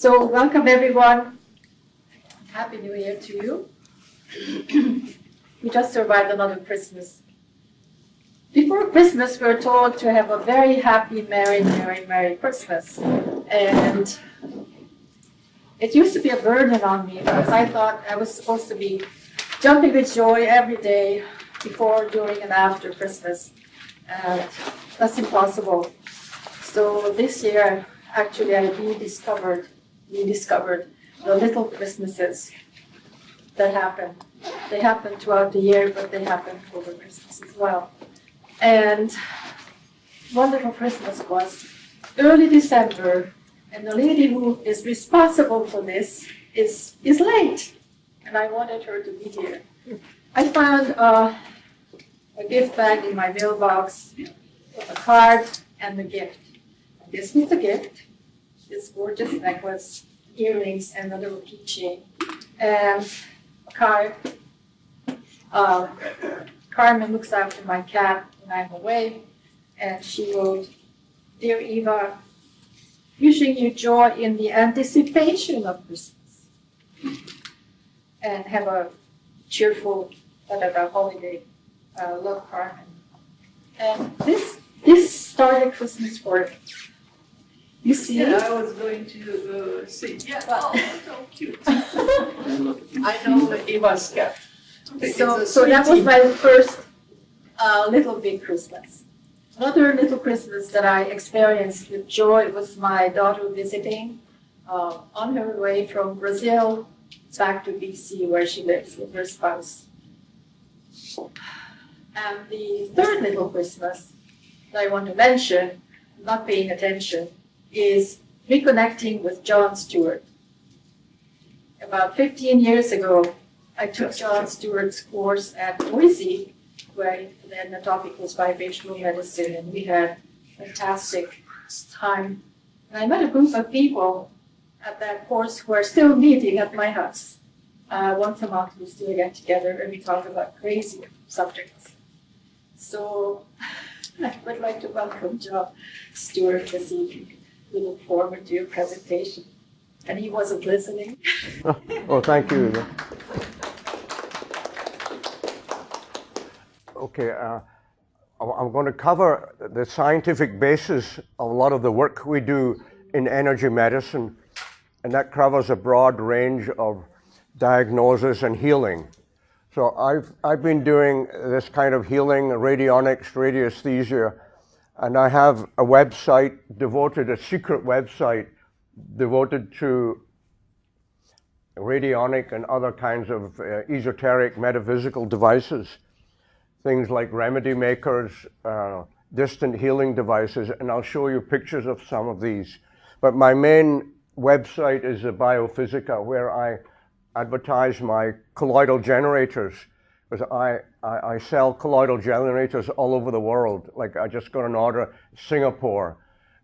So welcome everyone. Happy New Year to you. We just survived another Christmas. Before Christmas, we're told to have a very happy, merry Christmas. And it used to be a burden on me because I thought I was supposed to be jumping with joy every day before, during, and after Christmas. And that's impossible. So this year, actually, I rediscovered the little Christmases that happen. They happen throughout the year, but they happen over Christmas as well. And one little Christmas was early December, and the lady who is responsible for this is late, and I wanted her to be here. I found a gift bag in my mailbox with a card and the gift. This was the gift, this gorgeous necklace, earrings, and a little keychain. And a card. Carmen looks after my cat when I'm away, and she wrote, "Dear Eva, wishing you joy in the anticipation of Christmas, and have a cheerful holiday. Love, Carmen." And this started Christmas for me. You see? Yeah, I was going to see. Yeah, oh, so cute. I know Eva's cat. So that was my first little big Christmas. Another little Christmas that I experienced with joy was my daughter visiting on her way from Brazil back to BC, where she lives with her spouse. And the third little Christmas that I want to mention, not paying attention, is reconnecting with John Stewart. About 15 years ago, I took John Stewart's course at Boise, where then the topic was vibrational medicine, and we had a fantastic time. And I met a group of people at that course who are still meeting at my house. Once a month we still get together and we talk about crazy subjects. So I would like to welcome John Stewart this evening. We look forward to your presentation. And he wasn't listening. Oh, thank you. Okay, I'm going to cover the scientific basis of a lot of the work we do in energy medicine, and that covers a broad range of diagnosis and healing. So I've been doing this kind of healing, radionics, radiesthesia, and I have a website devoted, a secret website devoted to radionic and other kinds of esoteric metaphysical devices. Things like remedy makers, distant healing devices, and I'll show you pictures of some of these. But my main website is the Bioephysical, where I advertise my colloidal generators, because I sell colloidal generators all over the world. Like I just got an order Singapore,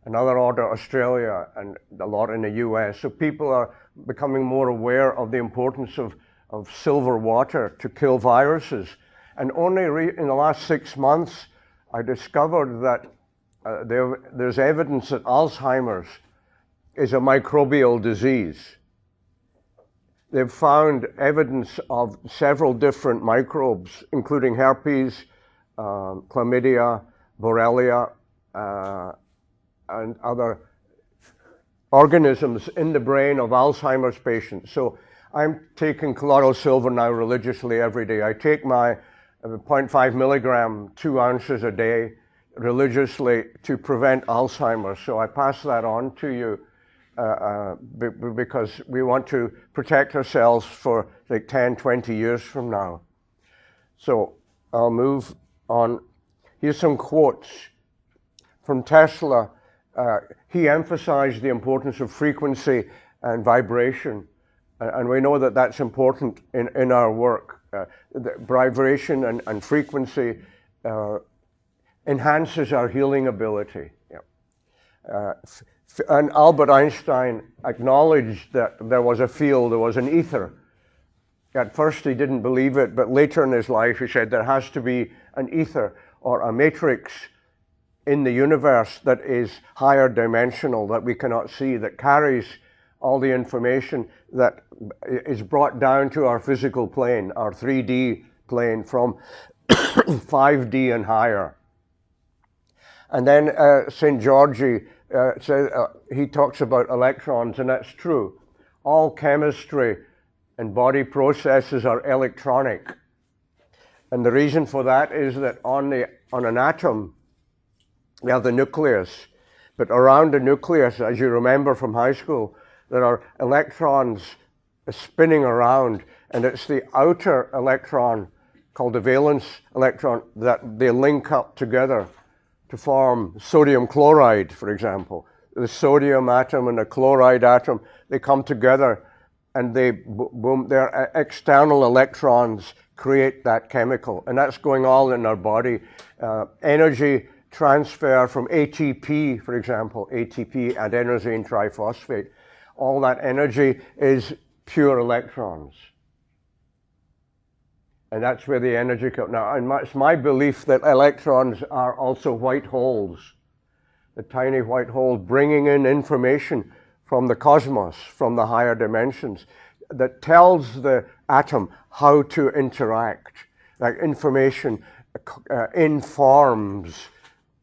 another order Australia, and a lot in the US. So people are becoming more aware of the importance of silver water to kill viruses. And only in the last 6 months, I discovered that there's evidence that Alzheimer's is a microbial disease. They've found evidence of several different microbes, including herpes, chlamydia, borrelia, and other organisms in the brain of Alzheimer's patients. So I'm taking colloidal silver now religiously every day. I take my 0.5 milligram, 2 ounces a day, religiously to prevent Alzheimer's. So I pass that on to you because we want to protect ourselves for like 10, 20 years from now. So I'll move on. Here's some quotes from Tesla. He emphasized the importance of frequency and vibration. And we know that that's important in our work. The vibration and frequency enhances our healing ability. Yeah. And Albert Einstein acknowledged that there was a field, there was an ether. At first he didn't believe it, but later in his life he said there has to be an ether or a matrix in the universe that is higher dimensional, that we cannot see, that carries all the information that is brought down to our physical plane, our 3D plane from 5D and higher. And then St. Georgie says, he talks about electrons, and that's true. All chemistry and body processes are electronic. And the reason for that is that on an atom, we have the nucleus. But around the nucleus, as you remember from high school, there are electrons spinning around, and it's the outer electron, called the valence electron, that they link up together to form sodium chloride, for example. The sodium atom and the chloride atom, they come together and they boom, their external electrons create that chemical. And that's going all in our body. Energy transfer from ATP, for example, ATP, adenosine triphosphate. All that energy is pure electrons. And that's where the energy comes. Now, it's my belief that electrons are also white holes, the tiny white holes bringing in information from the cosmos, from the higher dimensions, that tells the atom how to interact. Like information informs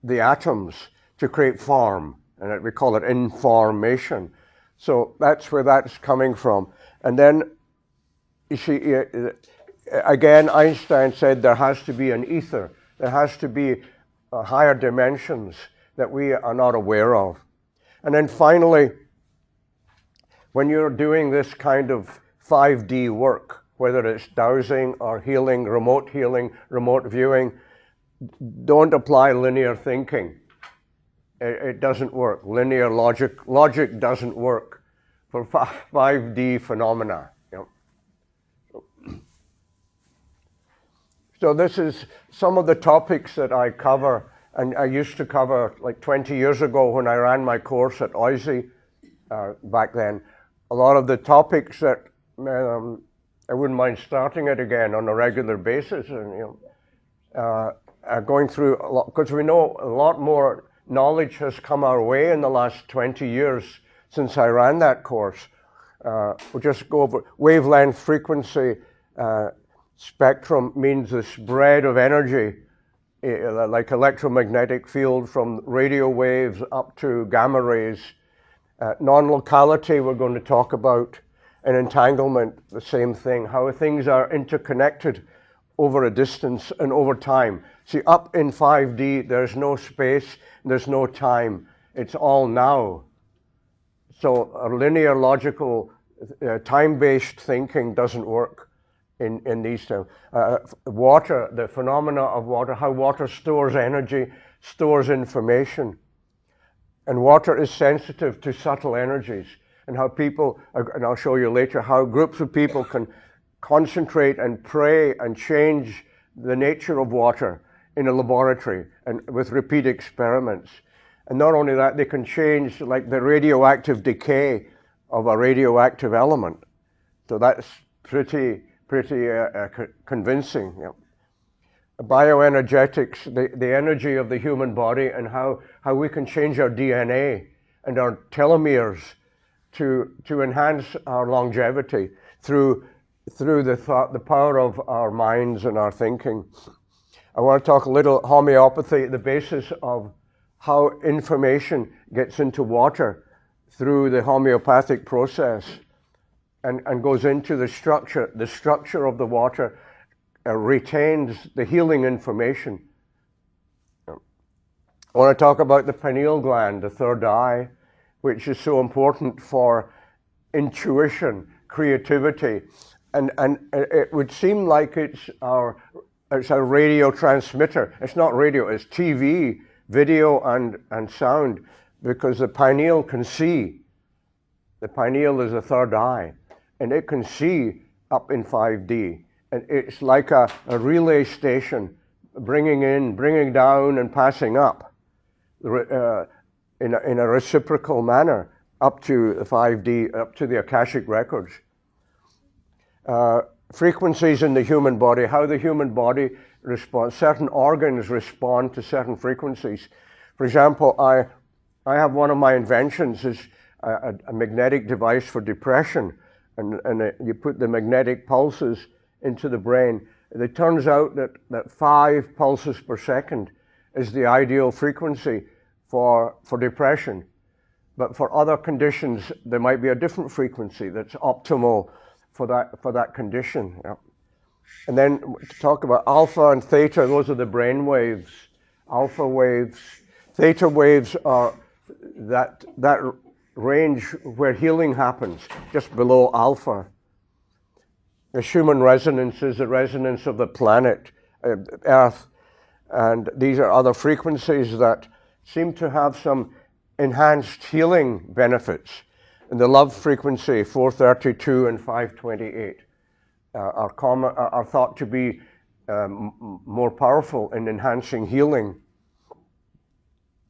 the atoms to create form, and we call it information. So that's where that's coming from. And then, you see, again, Einstein said there has to be an ether. There has to be higher dimensions that we are not aware of. And then finally, when you're doing this kind of 5D work, whether it's dowsing or healing, remote viewing, don't apply linear thinking. It doesn't work. Linear logic doesn't work for 5D phenomena. So this is some of the topics that I cover, and I used to cover like 20 years ago when I ran my course at OISE back then. A lot of the topics that I wouldn't mind starting it again on a regular basis, and going through a lot, because we know a lot more knowledge has come our way in the last 20 years since I ran that course. We'll just go over wavelength, frequency, spectrum means the spread of energy, like electromagnetic field from radio waves up to gamma rays. Non-locality we're going to talk about, and entanglement, the same thing, how things are interconnected over a distance and over time. See, up in 5D, there's no space, there's no time. It's all now. So a linear, logical, time-based thinking doesn't work in these terms. Water, the phenomena of water, how water stores energy, stores information. And water is sensitive to subtle energies, and how people, and I'll show you later, how groups of people can concentrate and pray and change the nature of water in a laboratory and with repeat experiments. And not only that, they can change like the radioactive decay of a radioactive element. So that's pretty convincing. Yeah. Bioenergetics, the energy of the human body, and how we can change our DNA and our telomeres to enhance our longevity through the power of our minds and our thinking. I want to talk a little homeopathy, the basis of how information gets into water through the homeopathic process and goes into the structure. The structure of the water retains the healing information. I want to talk about the pineal gland, the third eye, which is so important for intuition, creativity, and it would seem like it's a radio transmitter. It's not radio, it's TV, video and sound, because the pineal can see. The pineal is a third eye, and it can see up in 5D. And it's like a relay station, bringing in, bringing down, and passing up in a reciprocal manner up to the 5D, up to the Akashic records. Frequencies in the human body, how the human body responds. Certain organs respond to certain frequencies. For example, I have one of my inventions is a magnetic device for depression, and you put the magnetic pulses into the brain. It turns out that 5 pulses per second is the ideal frequency for depression. But for other conditions, there might be a different frequency that's optimal for that condition. Yeah. And then to talk about alpha and theta, those are the brain waves. Alpha waves. Theta waves are that range where healing happens, just below alpha. The Schumann resonance is the resonance of the planet, Earth. And these are other frequencies that seem to have some enhanced healing benefits. And the love frequency, 432 and 528, are thought to be more powerful in enhancing healing.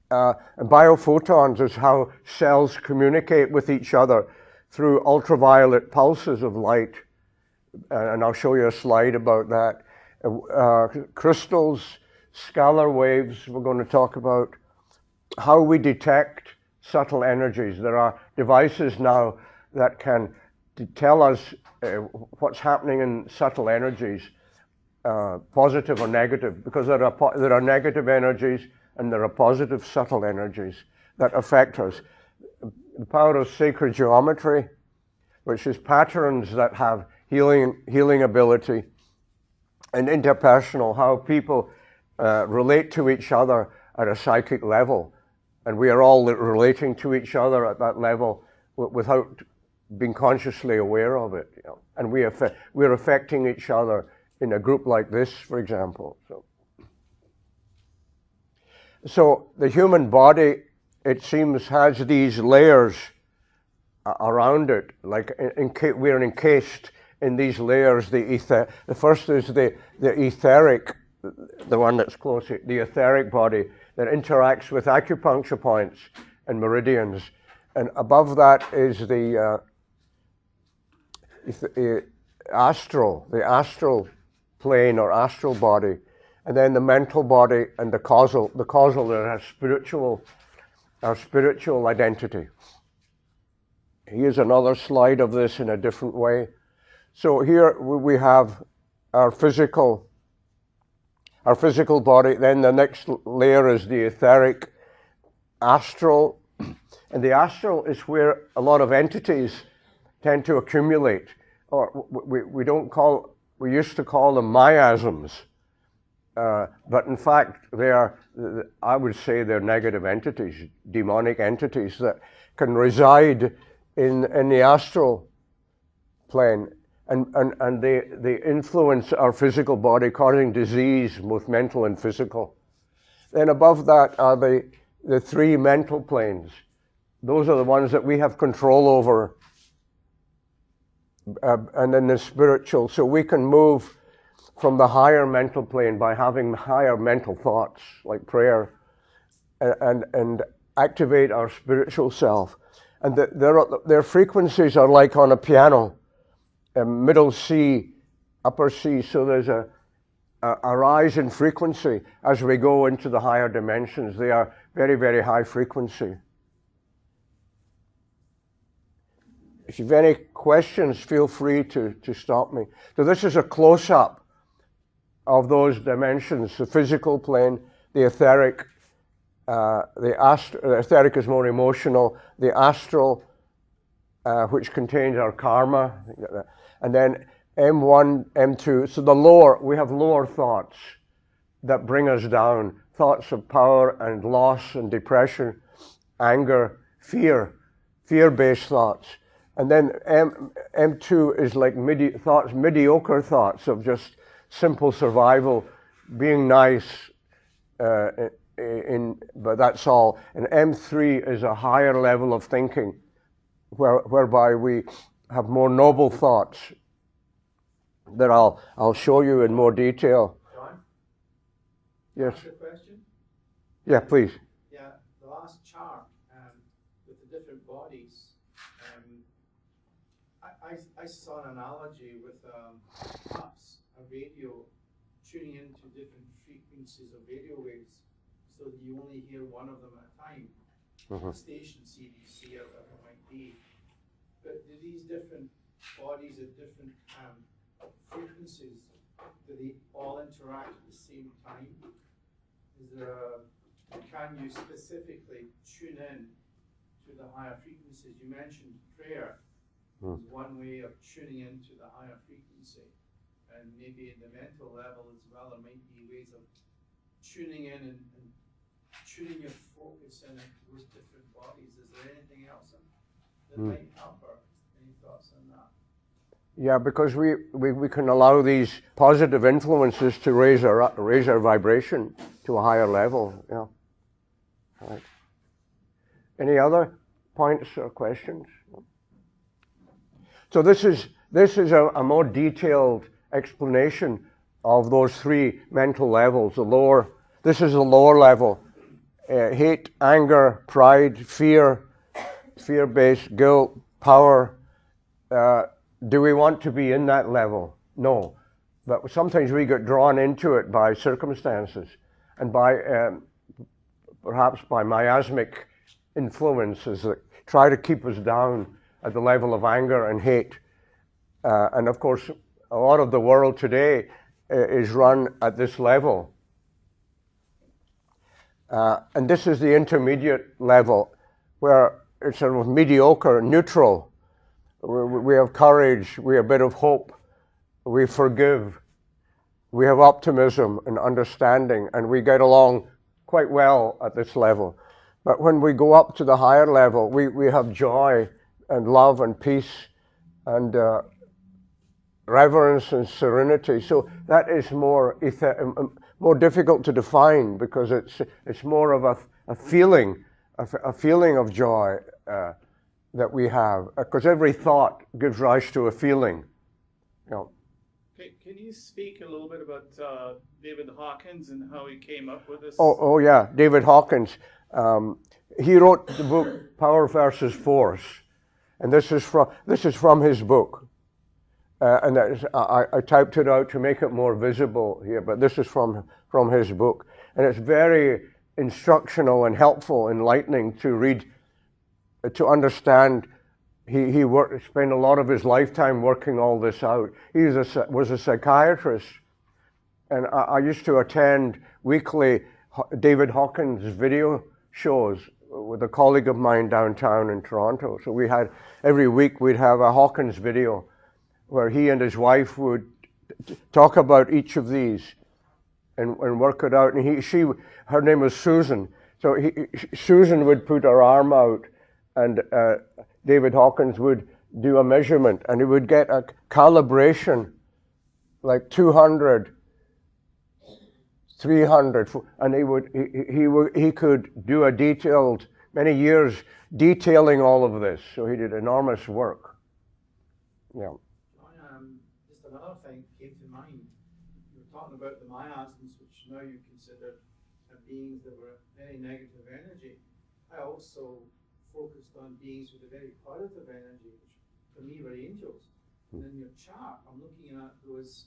And biophotons is how cells communicate with each other through ultraviolet pulses of light. And I'll show you a slide about that. Crystals, scalar waves, we're going to talk about. How we detect subtle energies. There are devices now that can tell us what's happening in subtle energies, positive or negative, because there are negative energies and there are positive subtle energies that affect us. The power of sacred geometry, which is patterns that have healing ability, and interpersonal, how people relate to each other at a psychic level. And we are all relating to each other at that level without being consciously aware of it. You know? And we're affecting each other in a group like this, for example. So the human body, it seems, has these layers around it. Like we're encased in these layers. The first is the etheric, the one that's closer, the etheric body that interacts with acupuncture points and meridians. And above that is the astral plane or astral body. And then the mental body and the causal that has our spiritual identity. Here's another slide of this in a different way. So here we have our physical body. Then the next layer is the etheric, astral. And the astral is where a lot of entities tend to accumulate. Or we used to call them miasms. But in fact, I would say they're negative entities, demonic entities that can reside in the astral plane. And they influence our physical body, causing disease, both mental and physical. Then above that are the 3 mental planes. Those are the ones that we have control over. And then the spiritual. So we can move from the higher mental plane by having higher mental thoughts, like prayer, and activate our spiritual self. And their frequencies are like on a piano. Middle C, upper C, so there's a rise in frequency as we go into the higher dimensions. They are very, very high frequency. If you have any questions, feel free to stop me. So this is a close-up of those dimensions, the physical plane, the etheric. The etheric is more emotional. The astral, which contains our karma. And then M1, M2, so we have lower thoughts that bring us down. Thoughts of power and loss and depression, anger, fear-based thoughts. And then M2 is like mediocre thoughts of just simple survival, being nice, but that's all. And M3 is a higher level of thinking, whereby we have more noble thoughts that I'll show you in more detail. John? Yes. Ask a question? Yeah, please. Yeah, the last chart with the different bodies. I saw an analogy with perhaps a radio tuning into different frequencies of radio waves, so that you only hear one of them at a time. The station CDC or whatever it might be. be. But do these different bodies at different frequencies, do they all interact at the same time? Is there can you specifically tune in to the higher frequencies? You mentioned prayer is one way of tuning into the higher frequency. And maybe in the mental level as well, there might be ways of tuning in and tuning your focus in those different bodies. Is there anything else that might help, or any thoughts on that? Yeah, because we can allow these positive influences to raise our vibration to a higher level. Yeah. Right. Any other points or questions? So this is a more detailed explanation of those three mental levels. This is the lower level: hate, anger, pride, fear-based, guilt, power. Do we want to be in that level? No, but sometimes we get drawn into it by circumstances and by perhaps by miasmic influences that try to keep us down at the level of anger and hate. And of course, a lot of the world today is run at this level. And this is the intermediate level, where it's sort of mediocre, neutral. We have courage, we have a bit of hope, we forgive, we have optimism and understanding, and we get along quite well at this level. But when we go up to the higher level, we have joy and love and peace and reverence and serenity. So that is more difficult to define, because it's more of a feeling of joy that we have, because every thought gives rise to a feeling. You know. Can you speak a little bit about David Hawkins and how he came up with this? Oh yeah, David Hawkins. He wrote the book Power versus Force, and this is from his book. And I typed it out to make it more visible here, but this is from his book, and it's very instructional and helpful, enlightening to read, to understand. He spent a lot of his lifetime working all this out. He was a psychiatrist, and I used to attend weekly David Hawkins video shows with a colleague of mine downtown in Toronto. So every week we'd have a Hawkins video where he and his wife would talk about each of these and work it out. And her name was Susan. So Susan would put her arm out, and David Hawkins would do a measurement, and he would get a calibration like 200, 300, and he could do many years detailing all of this. So he did enormous work. Yeah. Just another thing came to mind. You were talking about the miasms, which now you consider beings that were very negative energy. I also focused on beings with a very positive energy, which for me were angels. And in your chart, I'm looking at those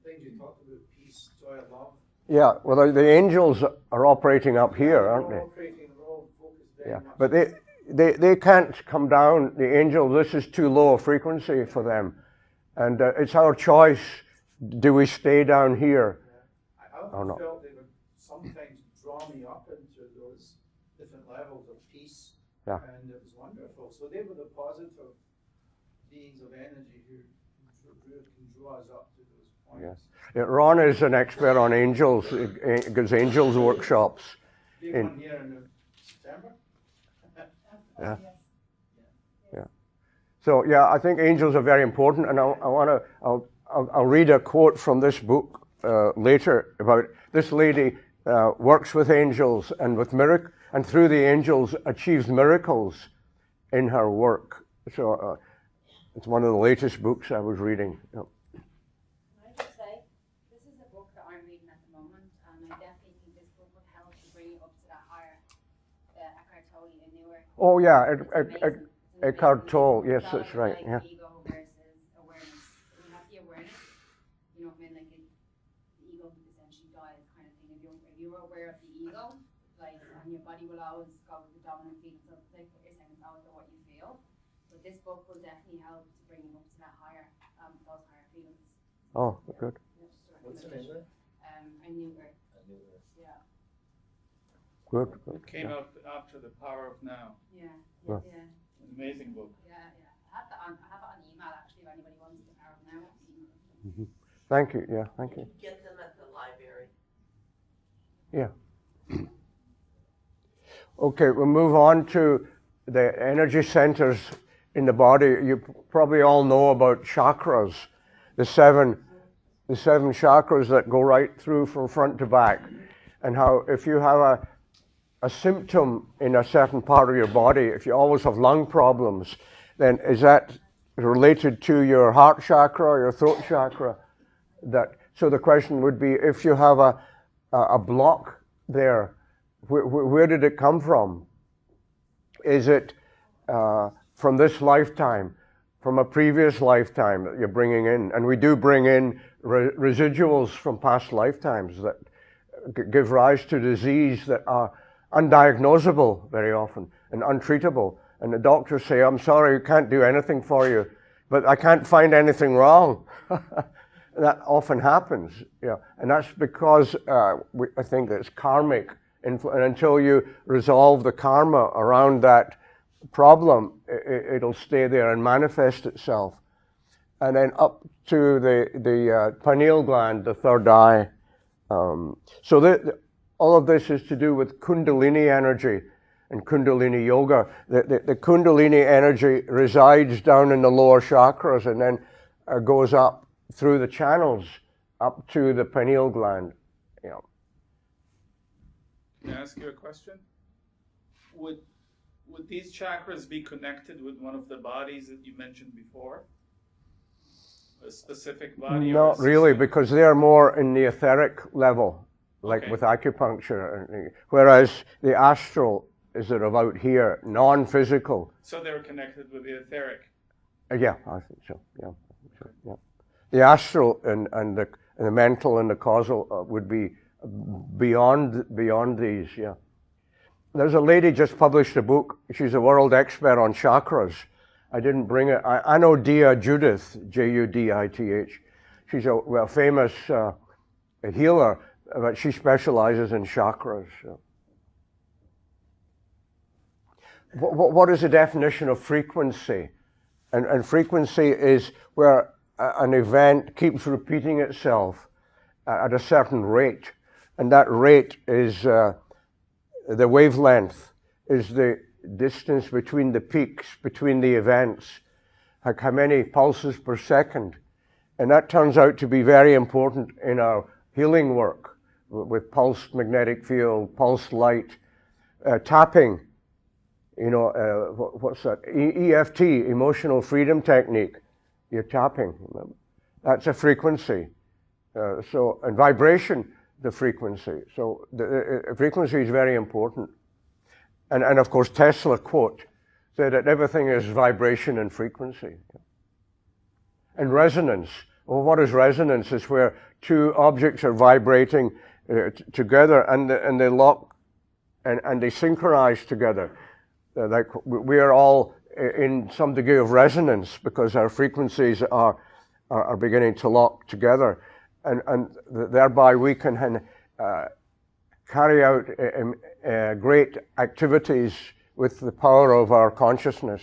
things you talked about: peace, joy, love. Yeah, well, the angels are operating up here, aren't they? They're all focused very much. But they can't come down. The angels, this is too low a frequency for them, and it's our choice. Do we stay down here? I often felt they would sometimes draw me up into those different levels of peace, and it was wonderful. So they were the positive beings of energy who can draw us up to those points. Yes. Yeah, Ron is an expert on angels. He gives angels workshops. Big one here in September. Yeah. Yeah. So yeah, I think angels are very important, and I'll read a quote from this book later about this lady works with angels and and through the angels achieves miracles in her work. So it's one of the latest books I was reading. Yeah. Can I just say, this is a book that I'm reading at the moment, and I definitely think this book would help to bring you up to that higher Eckhart Tolle and newer. Oh yeah, Eckhart Tolle. Yes, that's right. Like Yeah. ego versus awareness. We have the awareness, you know what I mean? Like the ego essentially dies, kind of thing. If you're aware of the ego, like, and your body will always go with the dominant feelings of, like what you're saying, it's always what you feel. But this book will definitely help to bring him up to that higher, those higher feelings. Oh, good. What's the name of it? I knew her. Yeah. Good. Good. It came out after The Power of Now. Yeah. Oh. Yeah. An amazing book. Yeah. I have it on email actually. If anybody wants the Power of Now. Thank you. Yeah, thank you. Get them at the library. Yeah. Okay, we'll move on to the energy centers in the body. You probably all know about chakras, the seven chakras that go right through from front to back, and how if you have a symptom in a certain part of your body, if you always have lung problems, then is that related to your heart chakra or your throat chakra? So the question would be, if you have a block there, where did it come from? Is it from this lifetime, from a previous lifetime that you're bringing in? And we do bring in residuals from past lifetimes that give rise to disease that are undiagnosable very often and untreatable. And the doctors say, I'm sorry, we can't do anything for you, but I can't find anything wrong. That often happens, yeah, and that's because I think it's karmic, and until you resolve the karma around that problem, it'll stay there and manifest itself. And then up to the pineal gland, the third eye. So all of this is to do with Kundalini energy and Kundalini yoga. The Kundalini energy resides down in the lower chakras and then goes up through the channels up to the pineal gland. Yeah. Can I ask you a question? Would these chakras be connected with one of the bodies that you mentioned before? A specific body? Not really, because they're more in the etheric level, like Okay. with acupuncture, whereas the astral is sort of out here, non-physical. So they're connected with the etheric. Yeah, I think so. Yeah, yeah. The astral and the mental and the causal would be beyond these. Yeah. There's a lady just published a book. She's a world expert on chakras. I didn't bring it. I know Dia Judith, Judith. She's a famous healer, but she specializes in chakras. So. What is the definition of frequency? And frequency is where an event keeps repeating itself at a certain rate. And that rate is the wavelength, is the distance between the peaks, between the events, like how many pulses per second. And that turns out to be very important in our healing work with pulse magnetic field, pulse light, tapping. What's that? EFT, emotional freedom technique. You're tapping. That's a frequency. And vibration, the frequency. So the frequency is very important. And of course, Tesla quote said that everything is vibration and frequency. And resonance. Well, what is resonance? It's where two objects are vibrating together and they lock and they synchronize together. Like we are all in some degree of resonance because our frequencies are beginning to lock together, and thereby we can carry out great activities with the power of our consciousness.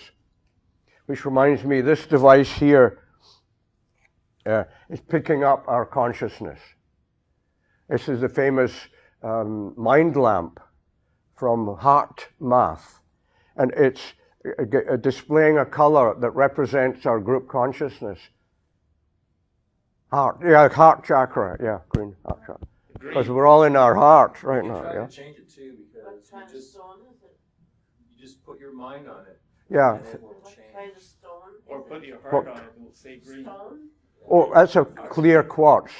Which reminds me, this device here is picking up our consciousness. This is the famous mind lamp from Heart Math. And it's displaying a color that represents our group consciousness. Heart chakra, yeah, green heart chakra. Because we're all in our heart right now, yeah. To change it too, because you just put your mind on it. Yeah. And it will change. Or put your heart on it, it will say green. Oh, that's a clear quartz.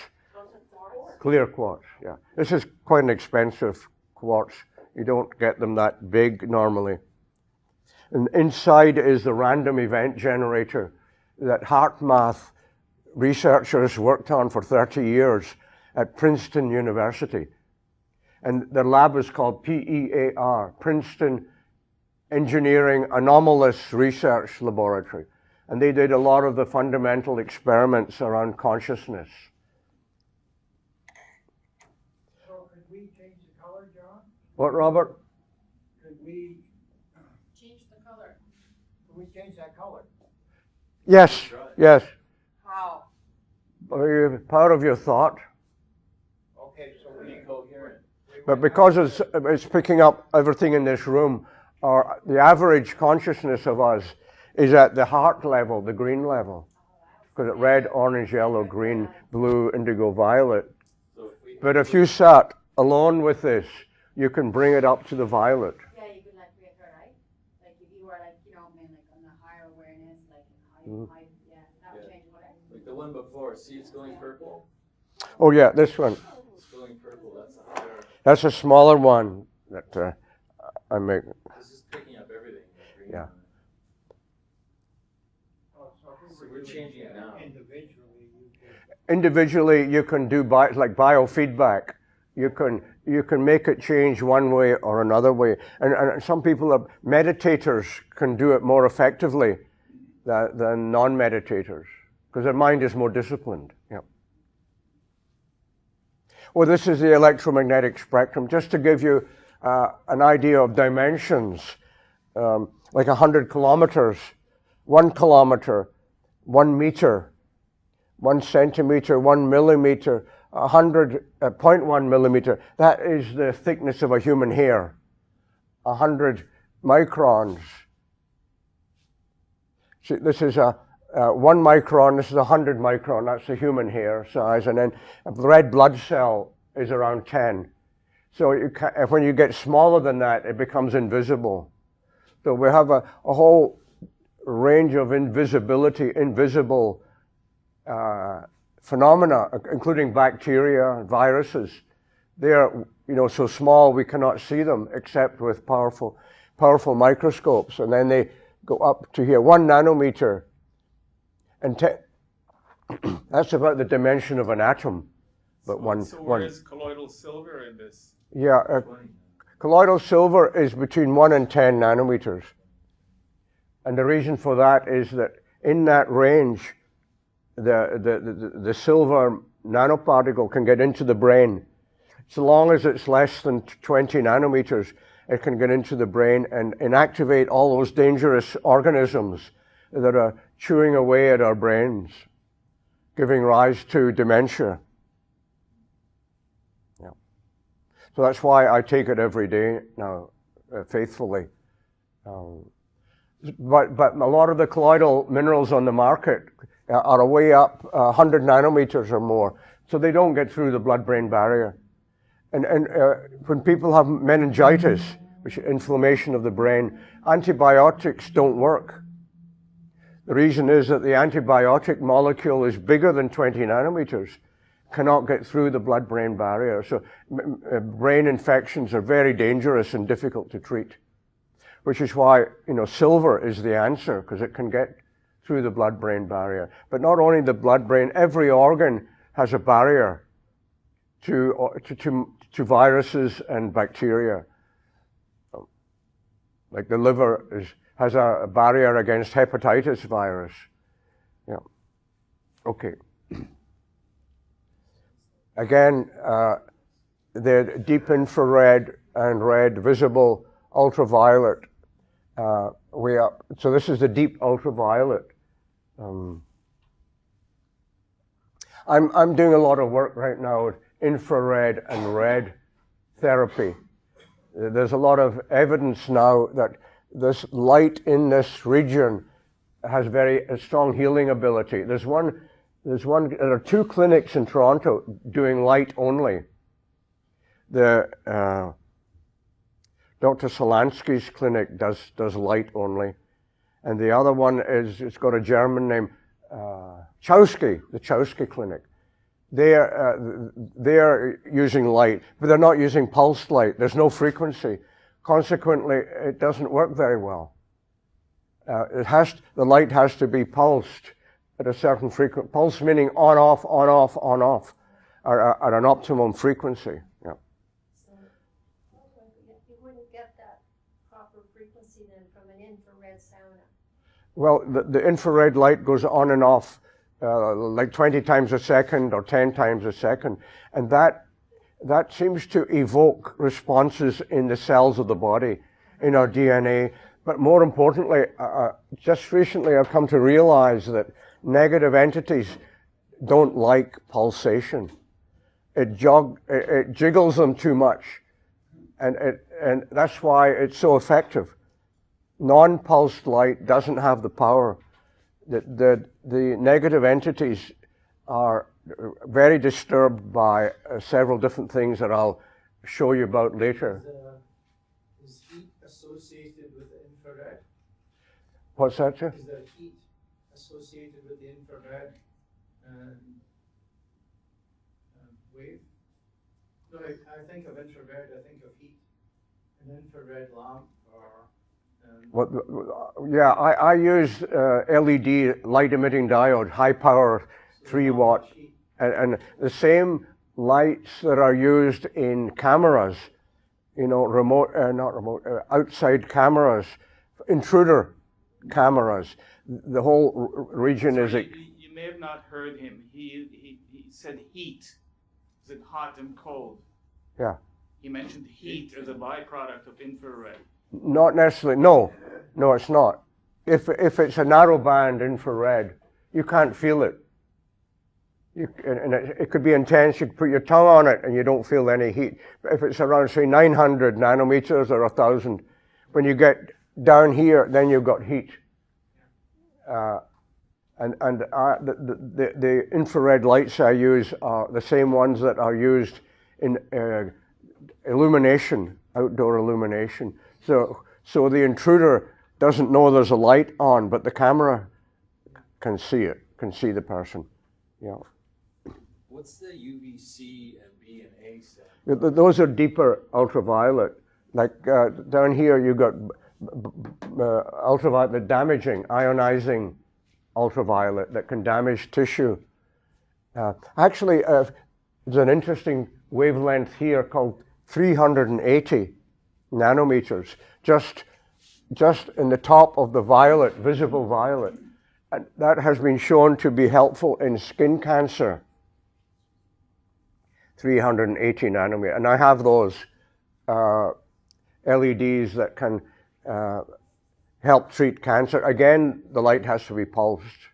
Clear quartz, yeah. This is quite an expensive quartz. You don't get them that big normally. And inside is the random event generator that HeartMath researchers worked on for 30 years at Princeton University. And their lab is called PEAR, Princeton engineering anomalous research laboratory. And they did a lot of the fundamental experiments around consciousness. So could we change the color, John? What, Robert? Could we Change the color. change that color? Yes, yes. How? Power of your thought. Okay, so we Incoherent. But because it's picking up everything in this room, or the average consciousness of us is at the heart level, the green level. Because it's red, orange, yellow, green, blue, indigo, violet. But if you sat alone with this, you can bring it up to the violet. Yeah, you could like create her, right? Like if you were like, you know, man, like on the higher awareness, like high, yeah, that would change what? Like the one before, see it's going purple? Oh yeah, this one. It's going purple, that's a higher. That's a smaller one that I make. This is picking up everything. Yeah. So we're changing it now. Individually, you can do like biofeedback. You can make it change one way or another way. And some people, meditators, can do it more effectively than non-meditators because their mind is more disciplined. Yeah. Well, this is the electromagnetic spectrum. Just to give you an idea of dimensions, like 100 kilometers, 1 kilometer, 1 meter, 1 centimeter, 1 millimeter, 0.1 millimeter. That is the thickness of a human hair. 100 microns. See, this is a 1 micron. This is 100 micron. That's the human hair size. And then a red blood cell is around 10. So when you get smaller than that, it becomes invisible. So we have a whole range of invisible phenomena, including bacteria and viruses. They are, so small we cannot see them except with powerful microscopes. And then they go up to here, 1 nanometer. And that's about the dimension of an atom. But So where is colloidal silver in this? Yeah, colloidal silver is between 1 and 10 nanometers. And the reason for that is that in that range, the silver nanoparticle can get into the brain. So long as it's less than 20 nanometers, it can get into the brain and inactivate all those dangerous organisms that are chewing away at our brains, giving rise to dementia. Yeah. So that's why I take it every day now, faithfully. But a lot of the colloidal minerals on the market are way up 100 nanometers or more, so they don't get through the blood-brain barrier. And when people have meningitis, which is inflammation of the brain, antibiotics don't work. The reason is that the antibiotic molecule is bigger than 20 nanometers, cannot get through the blood-brain barrier. So brain infections are very dangerous and difficult to treat, which is why, silver is the answer, because it can get through the blood-brain barrier. But not only the blood-brain, every organ has a barrier to viruses and bacteria. Like the liver has a barrier against hepatitis virus. Yeah. Okay. Again, the deep infrared and red visible ultraviolet way up. So this is the deep ultraviolet. I'm doing a lot of work right now with infrared and red therapy. There's a lot of evidence now that this light in this region has very strong healing ability. There are 2 clinics in Toronto doing light only. The Dr. Solansky's clinic does light only. And the other one it's got a German name, Chowsky, the Chowsky clinic. They are using light, but they're not using pulsed light. There's no frequency. Consequently, it doesn't work very well. The light has to be pulsed at a certain frequency. Pulse meaning on, off, on, off, on, off, at an optimum frequency. Yeah. So you wouldn't get that proper frequency then Well, the infrared light goes on and off like 20 times a second or 10 times a second. And that seems to evoke responses in the cells of the body, in our DNA. But more importantly, just recently I've come to realize that negative entities don't like pulsation. It jiggles them too much. And that's why it's so effective. Non-pulsed light doesn't have the power. The negative entities are very disturbed by several different things that I'll show you about later. Is heat associated with the infrared? What's that, sir? Is there heat associated with the infrared wave? No, I think of infrared, I think of heat. An infrared lamp or... yeah, I use LED light emitting diode, high power, 3 watt, and the same lights that are used in cameras, you know, outside cameras, intruder cameras. The whole region is. You may have not heard him. He said heat. Is it hot and cold? Yeah. He mentioned heat as a byproduct of infrared. Not necessarily. No, it's not. If it's a narrow band infrared, you can't feel it. And it could be intense. You put your tongue on it and you don't feel any heat. But if it's around, say, 900 nanometers or 1,000, when you get down here, then you've got heat. The infrared lights I use are the same ones that are used in illumination, outdoor illumination. So the intruder doesn't know there's a light on, but the camera can see it, can see the person. Yeah. What's the UVC and B and A stand? Those are deeper ultraviolet. Like down here, you've got ultraviolet, the damaging, ionizing ultraviolet that can damage tissue. Actually, there's an interesting wavelength here called 380 nanometers, just in the top of the violet, visible violet. And that has been shown to be helpful in skin cancer. 380 nanometers. And I have those LEDs that can help treat cancer. Again, the light has to be pulsed.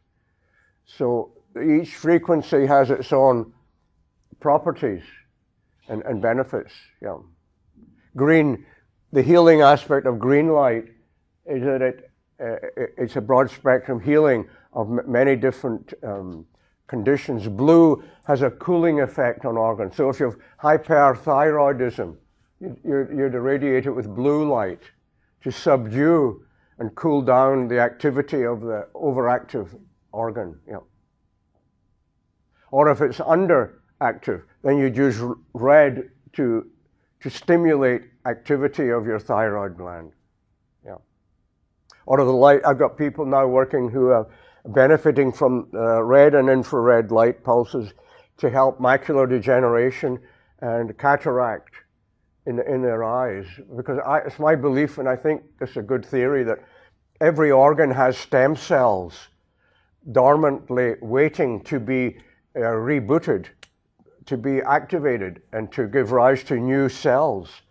So each frequency has its own properties and benefits. Yeah. Green, the healing aspect of green light is that it's a broad spectrum healing of many different conditions. Blue has a cooling effect on organs. So if you have hyperthyroidism, you'd irradiate it with blue light to subdue and cool down the activity of the overactive organ. Yeah. Or if it's underactive, then you'd use red to stimulate activity of your thyroid gland. Yeah. Or the light, I've got people now working who are benefiting from red and infrared light pulses to help macular degeneration and cataract in their eyes. Because it's my belief, and I think it's a good theory, that every organ has stem cells dormantly waiting to be rebooted, to be activated, and to give rise to new cells.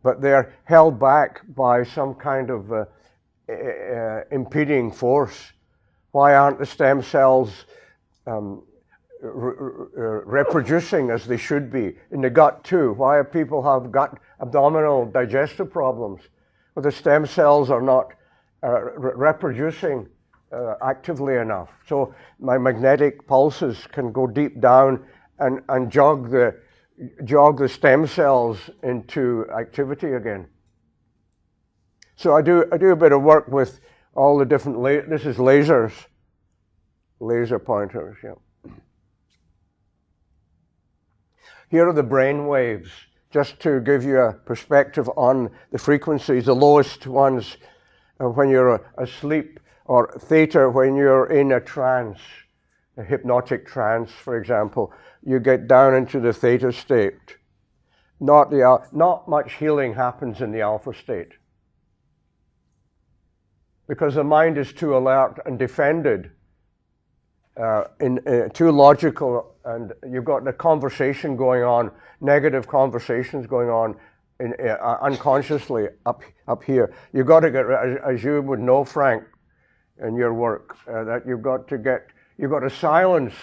But they're held back by some kind of impeding force. Why aren't the stem cells reproducing as they should be? In the gut too. Why do people have gut, abdominal, digestive problems? Well, the stem cells are not reproducing actively enough. So my magnetic pulses can go deep down and jog the stem cells into activity again. So I do a bit of work with all the different, this is lasers, laser pointers, yeah. Here are the brain waves, just to give you a perspective on the frequencies. The lowest ones when you're asleep, or theta when you're in a trance, a hypnotic trance, for example. You get down into the theta state. Not much healing happens in the alpha state. because the mind is too alert and defended, too logical, and you've got the conversation going on, negative conversations going on unconsciously up here. You've got to get, as you would know, Frank, in your work, that you've got to silence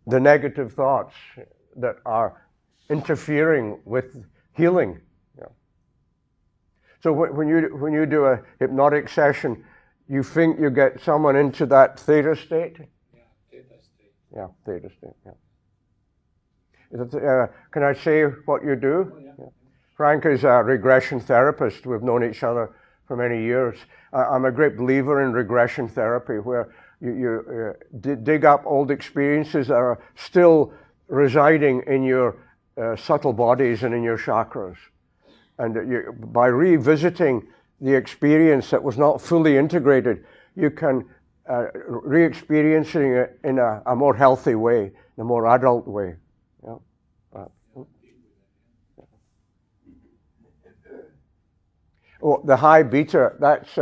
the negative thoughts that are interfering with healing. So when you do a hypnotic session, you think you get someone into that theta state? Yeah, theta state. Yeah, theta state, yeah. Can I say what you do? Oh, yeah. Yeah. Frank is a regression therapist. We've known each other for many years. I'm a great believer in regression therapy, where you dig up old experiences that are still residing in your subtle bodies and in your chakras. And by revisiting the experience that was not fully integrated, you can re-experiencing it in a more healthy way, in a more adult way. Yeah. Oh, the high beta, that's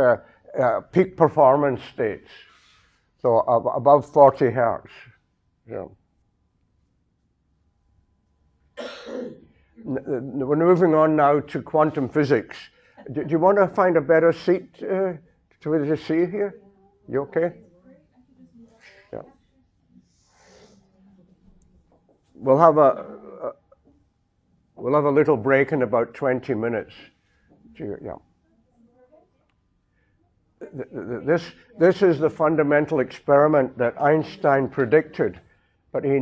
peak performance states. So above 40 hertz. Yeah. We're moving on now to quantum physics. Do you want to find a better seat to see here? You okay? Yeah. We'll have a little break in about 20 minutes. Yeah. This is the fundamental experiment that Einstein predicted, but he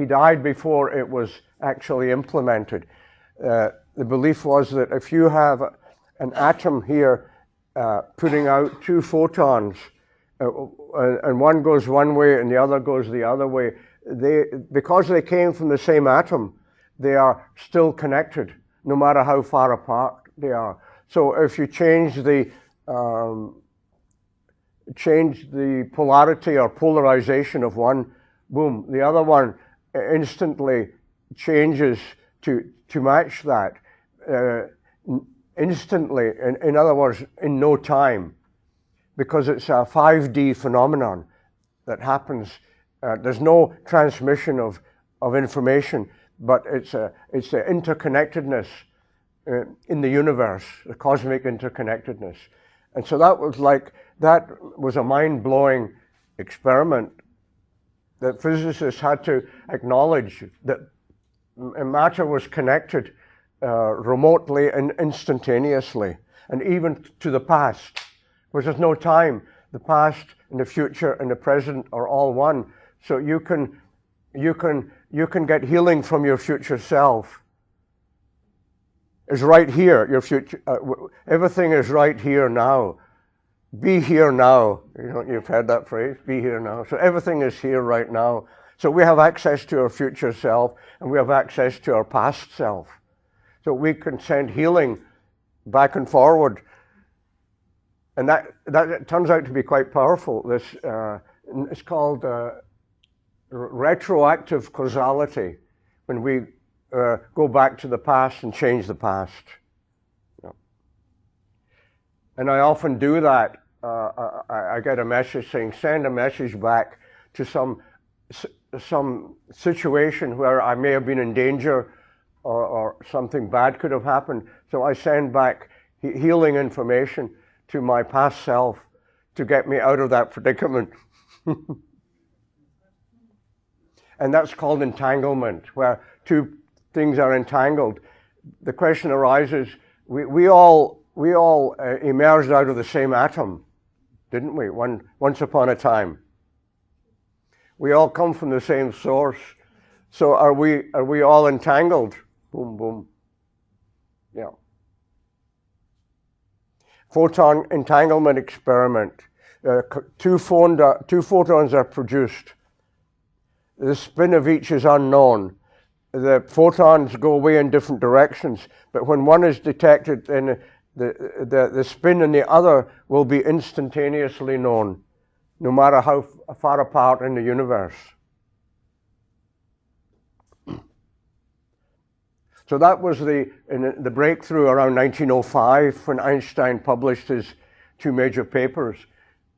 died before it was actually implemented. The belief was that if you have an atom here putting out two photons, and one goes one way and the other goes the other way, because they came from the same atom, they are still connected, no matter how far apart they are. So if you change the polarity or polarization of one, boom, the other one instantly changes to match that. Instantly, in other words, in no time, because it's a 5D phenomenon that happens. There's no transmission of information, but it's the interconnectedness in the universe, the cosmic interconnectedness. And so that was a mind-blowing experiment that physicists had to acknowledge, that matter was connected remotely and instantaneously, and even to the past, because there's no time. The past and the future and the present are all one. So you can get healing from your future self. It's right here. Your future, everything is right here now. Be here now. You've heard that phrase, be here now. So everything is here right now. So we have access to our future self, and we have access to our past self. So we can send healing back and forward. And that turns out to be quite powerful. It's called retroactive causality, when we go back to the past and change the past. Yeah. And I often do that. I get a message saying, send a message back to some situation where I may have been in danger, or something bad could have happened. So I send back healing information to my past self to get me out of that predicament. And that's called entanglement, where two things are entangled. The question arises, we all emerged out of the same atom, didn't we? Once upon a time. We all come from the same source. So are we all entangled? Boom, boom. Yeah. Photon entanglement experiment. Two photons are produced. The spin of each is unknown. The photons go away in different directions, but when one is detected, then the spin in the other will be instantaneously known, no matter how far apart in the universe. So that was the breakthrough around 1905, when Einstein published his two major papers,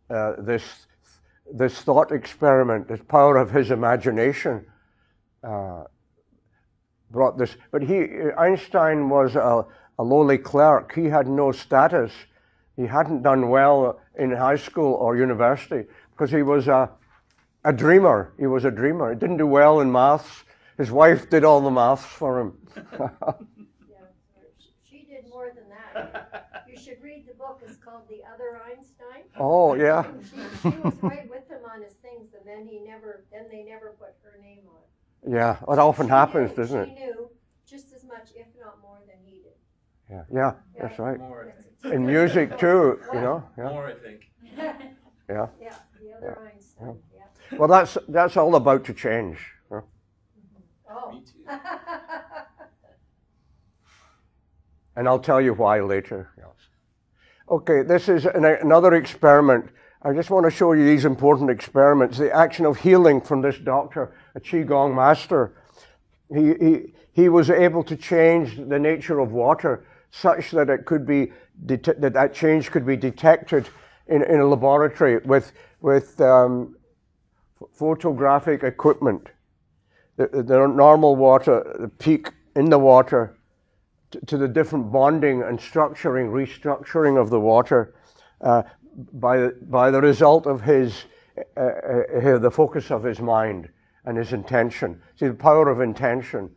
this thought experiment, this power of his imagination brought this. But Einstein was a lowly clerk. He had no status. He hadn't done well in high school or university because he was a dreamer. He was a dreamer. He didn't do well in maths. His wife did all the maths for him. Yeah, she did more than that. You should read the book. It's called The Other Einstein. Oh, yeah. She was right with him on his things, and then they never put her name on it. Yeah, it often happens, She doesn't it? She knew just as much, if not more, than he did. Yeah, that's right. More, I think. In music too, you know. Yeah, More, I think. yeah. Yeah, the other Einstein. Yeah. Well, that's all about to change. Huh? Oh. Me too. And I'll tell you why later. Yes. Okay, this is another experiment. I just want to show you these important experiments. The action of healing from this doctor, a Qigong master. He was able to change the nature of water such that it could be that change could be detected in a laboratory with photographic equipment. The normal water, the peak in the water, to the different bonding and restructuring of the water by the result of the focus of his mind and his intention. See, the power of intention.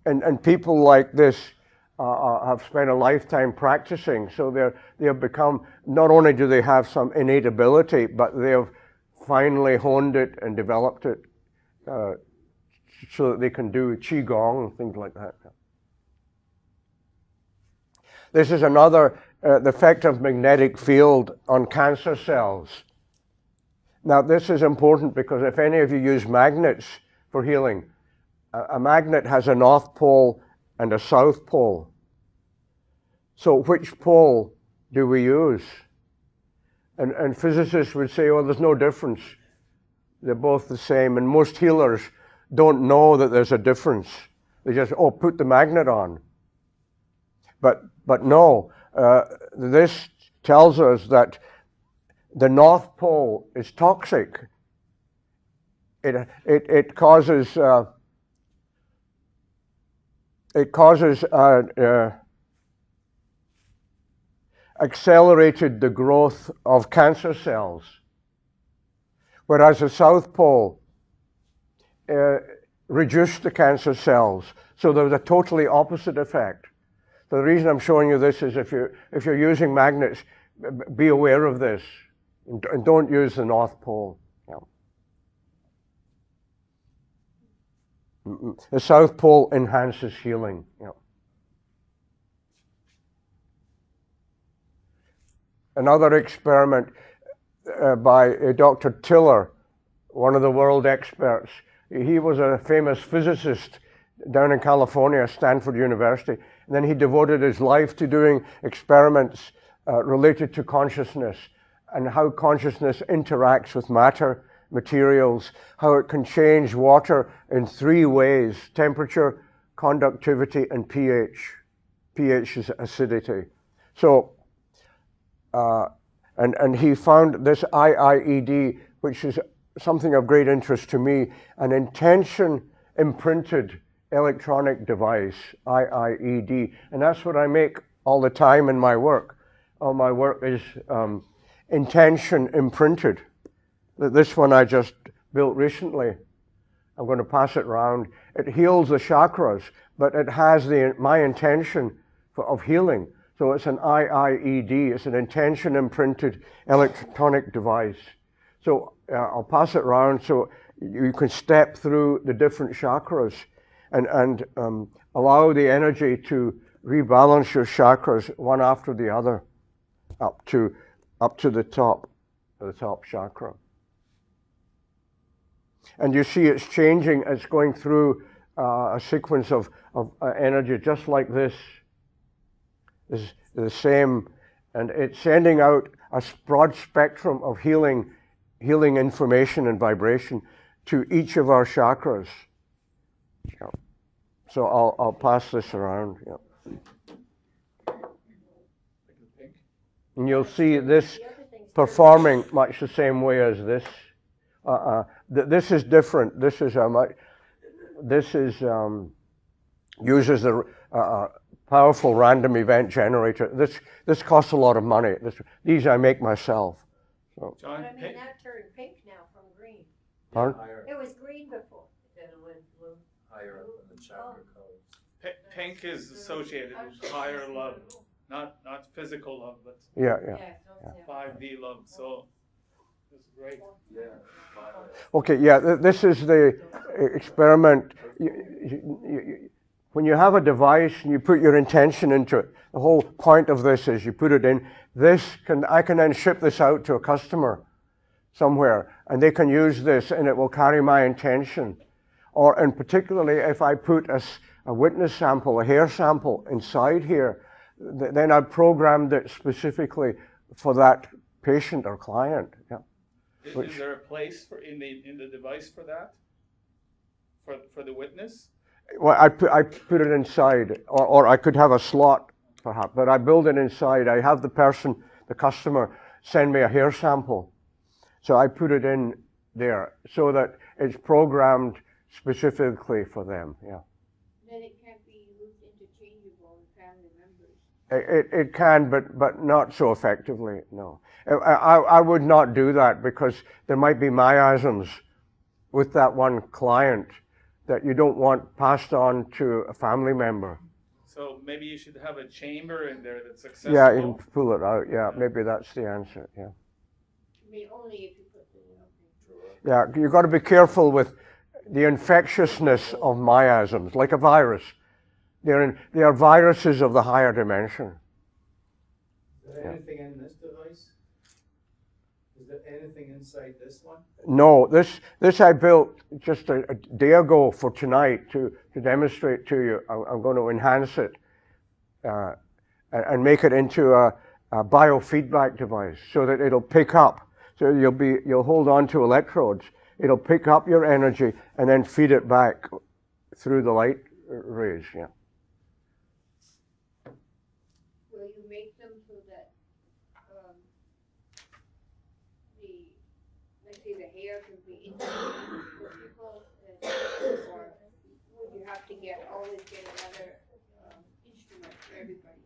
And people like this have spent a lifetime practicing, so they have become, not only do they have some innate ability, but they have finally honed it and developed it so that they can do Qigong and things like that. This is another, the effect of magnetic field on cancer cells. Now this is important because if any of you use magnets for healing, a magnet has a north pole and a south pole. So which pole do we use? And physicists would say, oh, there's no difference. They're both the same. And most healers don't know that there's a difference. They just, put the magnet on. But no, this tells us that the North Pole is toxic. It causes accelerated the growth of cancer cells, whereas the South Pole reduced the cancer cells. So there's a totally opposite effect. So the reason I'm showing you this is if you're using magnets, be aware of this, and don't use the North Pole. Yeah. The South Pole enhances healing. Yeah. Another experiment by Dr. Tiller, one of the world experts. He was a famous physicist down in California, Stanford University. And then he devoted his life to doing experiments related to consciousness and how consciousness interacts with matter, materials, how it can change water in 3 ways: temperature, conductivity, and pH. pH is acidity. So, and he found this IIED, which is something of great interest to me, an intention imprinted electronic device, IIED, and that's what I make all the time in my work. All my work is intention imprinted. This one I just built recently. I'm going to pass it around. It heals the chakras, but it has my intention of healing. So it's an IIED, it's an intention imprinted electronic device. So I'll pass it around so you can step through the different chakras and allow the energy to rebalance your chakras one after the other up to the top chakra. And you see it's changing, it's going through a sequence of energy just like this. Is the same, and it's sending out a broad spectrum of healing information and vibration to each of our chakras. Yeah. So I'll pass this around. Yeah. And you'll see this performing much the same way as this. This is different. This is uses the powerful random event generator. This costs a lot of money. These I make myself. So. John, But I mean, that turned pink now from green. Pardon? Higher, It was green before. then it went blue. Higher up in the chakra codes. pink is associated with higher love, not physical love, but Yeah. 5D love. So it's great. Yeah. Okay, this is the experiment. When you have a device and you put your intention into it, the whole point of this is you put it in. I can then ship this out to a customer somewhere, and they can use this, and it will carry my intention. And particularly if I put a witness sample, a hair sample inside here, then I've programmed it specifically for that patient or client. Yeah. Is there a place in the device for that? For the witness? Well, I put it inside, or I could have a slot, perhaps, but I build it inside. I have the customer, send me a hair sample. So I put it in there so that it's programmed specifically for them, yeah. Then it can't be used interchangeable with family members. It can, but not so effectively, no. I would not do that because there might be miasms with that one client that you don't want passed on to a family member. So maybe you should have a chamber in there that's accessible. Yeah, you can pull it out. Yeah, maybe that's the answer. Yeah. I mean, only if you put the, Yeah, you've got to be careful with the infectiousness of miasms, like a virus. They are viruses of the higher dimension. Is there anything in this device? Is there anything inside this one? No, this I built just a day ago for tonight to demonstrate to you. I'm going to enhance it and make it into a biofeedback device so that it'll pick up. So you'll hold on to electrodes. It'll pick up your energy and then feed it back through the light rays. Yeah. will you make them so that, let's say the hair can be interchangeable for people, or would you have to always get another, instrument for everybody?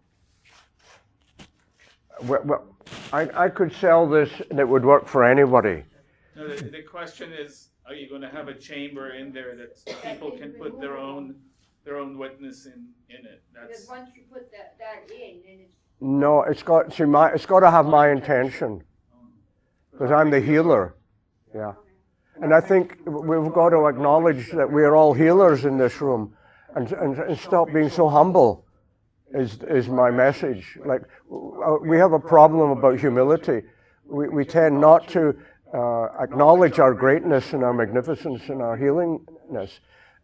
Well, I could sell this and it would work for anybody. No, the question is, are you going to have a chamber in there that people can put their own witness in it? Because once you put that in, then it's. No, it's got to have my intention because I'm the healer. Yeah. And I think we've got to acknowledge that we're all healers in this room and stop being so humble is my message. Like, we have a problem about humility. We tend not to acknowledge our greatness and our magnificence and our healingness.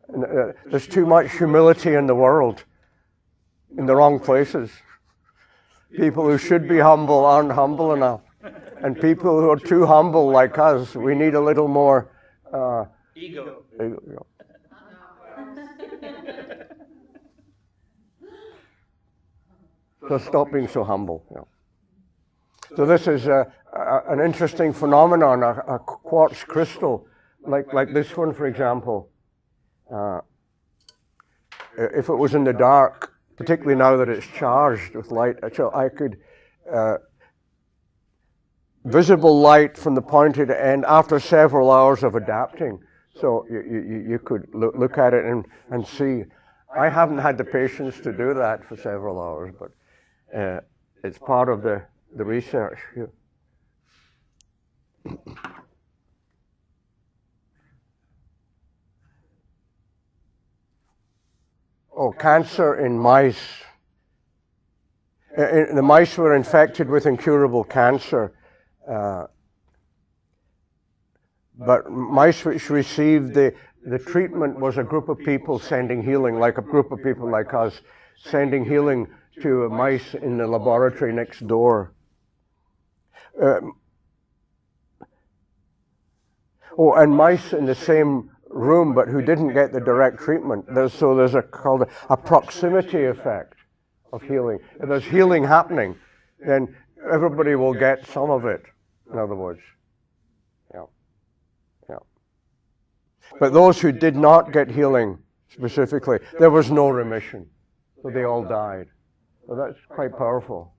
And, there's too much humility in the world, in the wrong places. People who should be humble aren't humble enough. And people who are too humble like us, we need a little more Ego. So stop being so humble. Yeah. So this is an interesting phenomenon, a quartz crystal, like this one, for example. If it was in the dark, particularly now that it's charged with light, so I could visible light from the pointed end after several hours of adapting. So you could look at it and see. I haven't had the patience to do that for several hours, but it's part of the research here. Oh, cancer in mice. The mice were infected with incurable cancer. But mice which received the treatment was a group of people sending healing, like a group of people like us, sending healing to mice in the laboratory next door. And mice in the same room, but who didn't get the direct treatment. There's called a proximity effect of healing. If there's healing happening, then everybody will get some of it, in other words. Yeah. Yeah. But those who did not get healing specifically, there was no remission. So they all died. So that's quite powerful.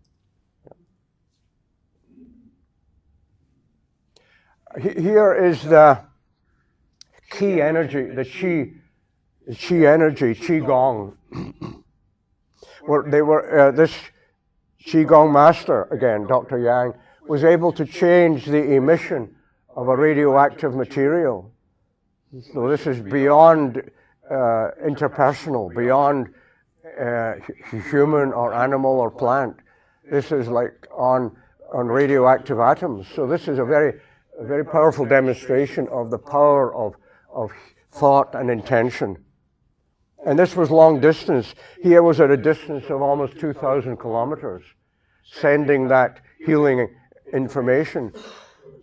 Here is the key energy, the chi energy, qi gong. This qi gong master, again, Dr. Yang, was able to change the emission of a radioactive material. So this is beyond interpersonal, beyond human or animal or plant. This is like on radioactive atoms. So this is a very powerful demonstration of the power of thought and intention. And this was long distance. He was at a distance of almost 2,000 kilometers, sending that healing information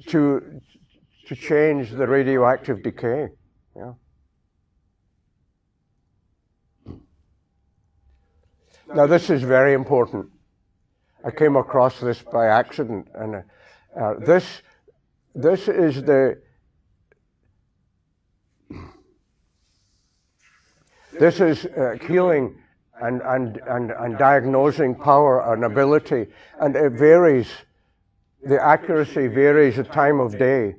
to change the radioactive decay. Yeah. Now this is very important. I came across this by accident, and this is the healing and diagnosing power and ability, and it varies. The accuracy varies the time of day.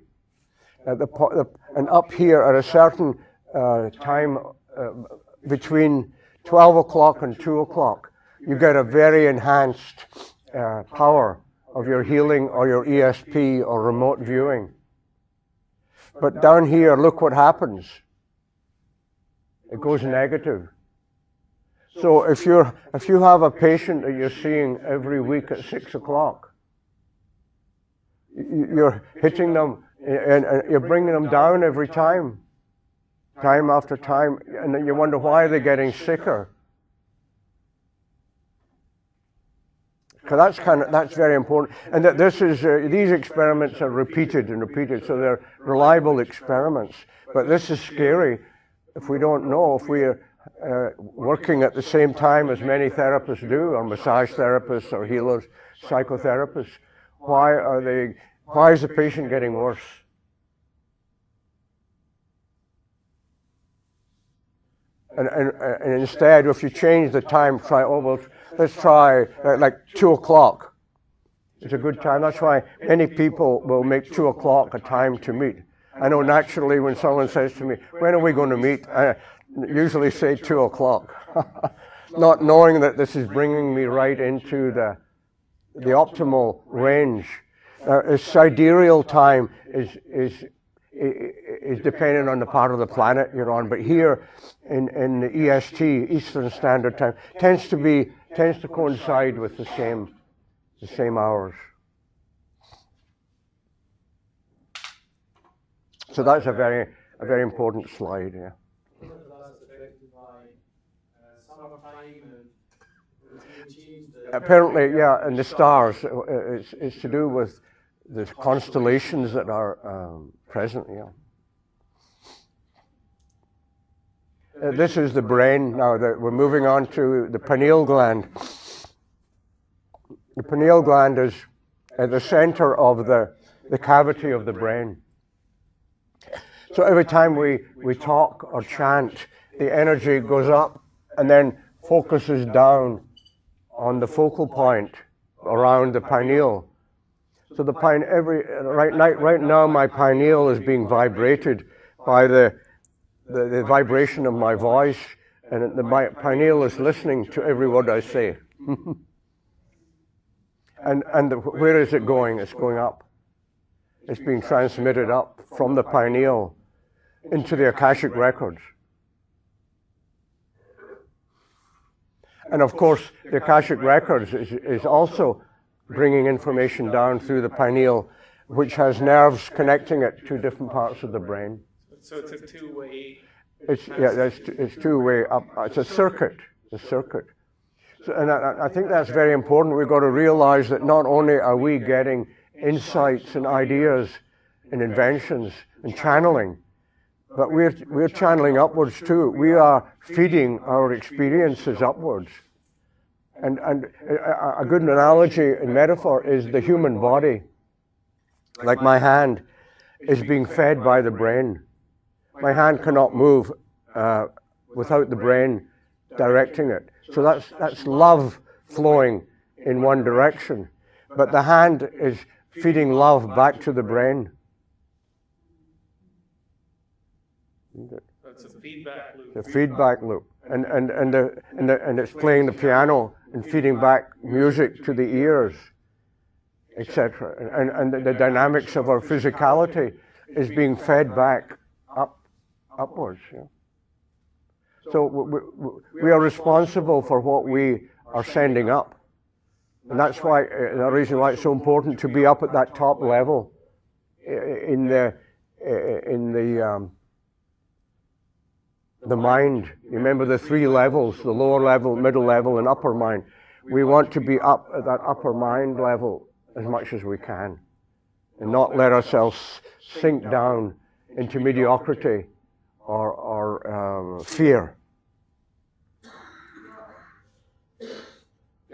And up here at a certain time between 12 o'clock and 2 o'clock, you get a very enhanced power of your healing or your ESP or remote viewing. But down here, look what happens. It goes negative. So if you have a patient that you're seeing every week at 6 o'clock, you're hitting them and you're bringing them down every time after time, and then you wonder why they're getting sicker. Because that's very important, and that this is these experiments are repeated and repeated, so they're reliable experiments. But this is scary if we don't know, if we are working at the same time as many therapists do, or massage therapists, or healers, psychotherapists. Why is the patient getting worse? And instead, if you change the time, let's try like 2 o'clock. It's a good time. That's why many people will make 2 o'clock a time to meet. I know naturally when someone says to me, when are we going to meet? I usually say 2 o'clock. Not knowing that this is bringing me right into the optimal range. Sidereal time is dependent on the part of the planet you're on, but here in the EST, Eastern Standard Time, tends to coincide with the same hours. So that's a very important slide. Yeah. Apparently, yeah, and the stars. It's to do with the constellations that are present. Yeah. This is the brain now. That we're moving on to the pineal gland. The pineal gland is at the center of the cavity of the brain. So every time we talk or chant, the energy goes up and then focuses down on the focal point around the pineal. So the right now my pineal is being vibrated by the vibration of my voice, and my pineal is listening to every word I say. And where is it going? It's going up. It's being transmitted up from the pineal into the Akashic records. And of course, the Akashic records is also bringing information down through the pineal, which has nerves connecting it to different parts of the brain. So it's a two-way. It's two-way up. It's a circuit. So, and I think that's very important. We've got to realize that not only are we getting insights and ideas and inventions and channeling, but we're channeling upwards too. We are feeding our experiences upwards. And a good analogy and metaphor is the human body, like my hand, is being fed by the brain. My hand cannot move without the brain directing it. So that's love flowing in one direction. But the hand is feeding love back to the brain. That's a feedback loop. The feedback loop. And it's playing the piano and feeding back music to the ears, etc. And the dynamics of our physicality is being fed back upwards. Yeah. So we are responsible for what we are sending up. And that's why, the reason why it's so important to be up at that top level in the mind. Remember the three levels, the lower level, middle level, and upper mind. We want to be up at that upper mind level as much as we can and not let ourselves sink down into mediocrity or fear.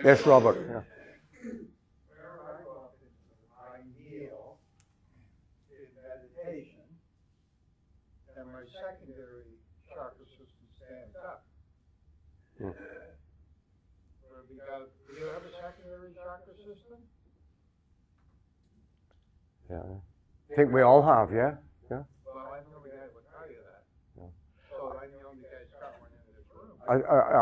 Yes, Robert. Yeah. Where I go up into the pineal in meditation, and my secondary chakra system stands up. Hmm. Do you have a secondary chakra system? Yeah. I think we all have, yeah? Yeah. Well, I know we had to tell you that. Yeah. So I know you guys got one in this room.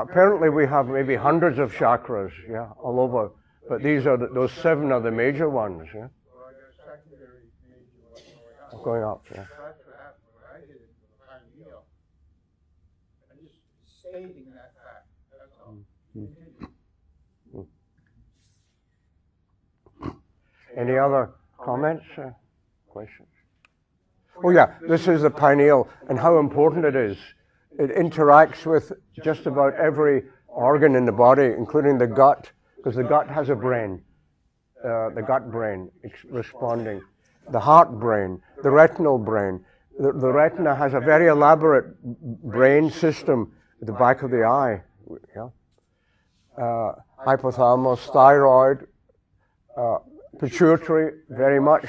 Apparently we have maybe hundreds of chakras, yeah, all over. But these are those 7 are the major ones, yeah? Well, I got secondary major ones going up. Yeah. So that's what happened when I hit into the pineal. I'm just stating that fact, that's all. Any other comments, questions? Oh yeah, this is the pineal and how important it is. It interacts with just about every organ in the body, including the gut, because the gut has a brain. The gut brain responding. The heart brain, the retinal brain. The retina has a very elaborate brain system at the back of the eye. Yeah. Hypothalamus, thyroid, pituitary, very much,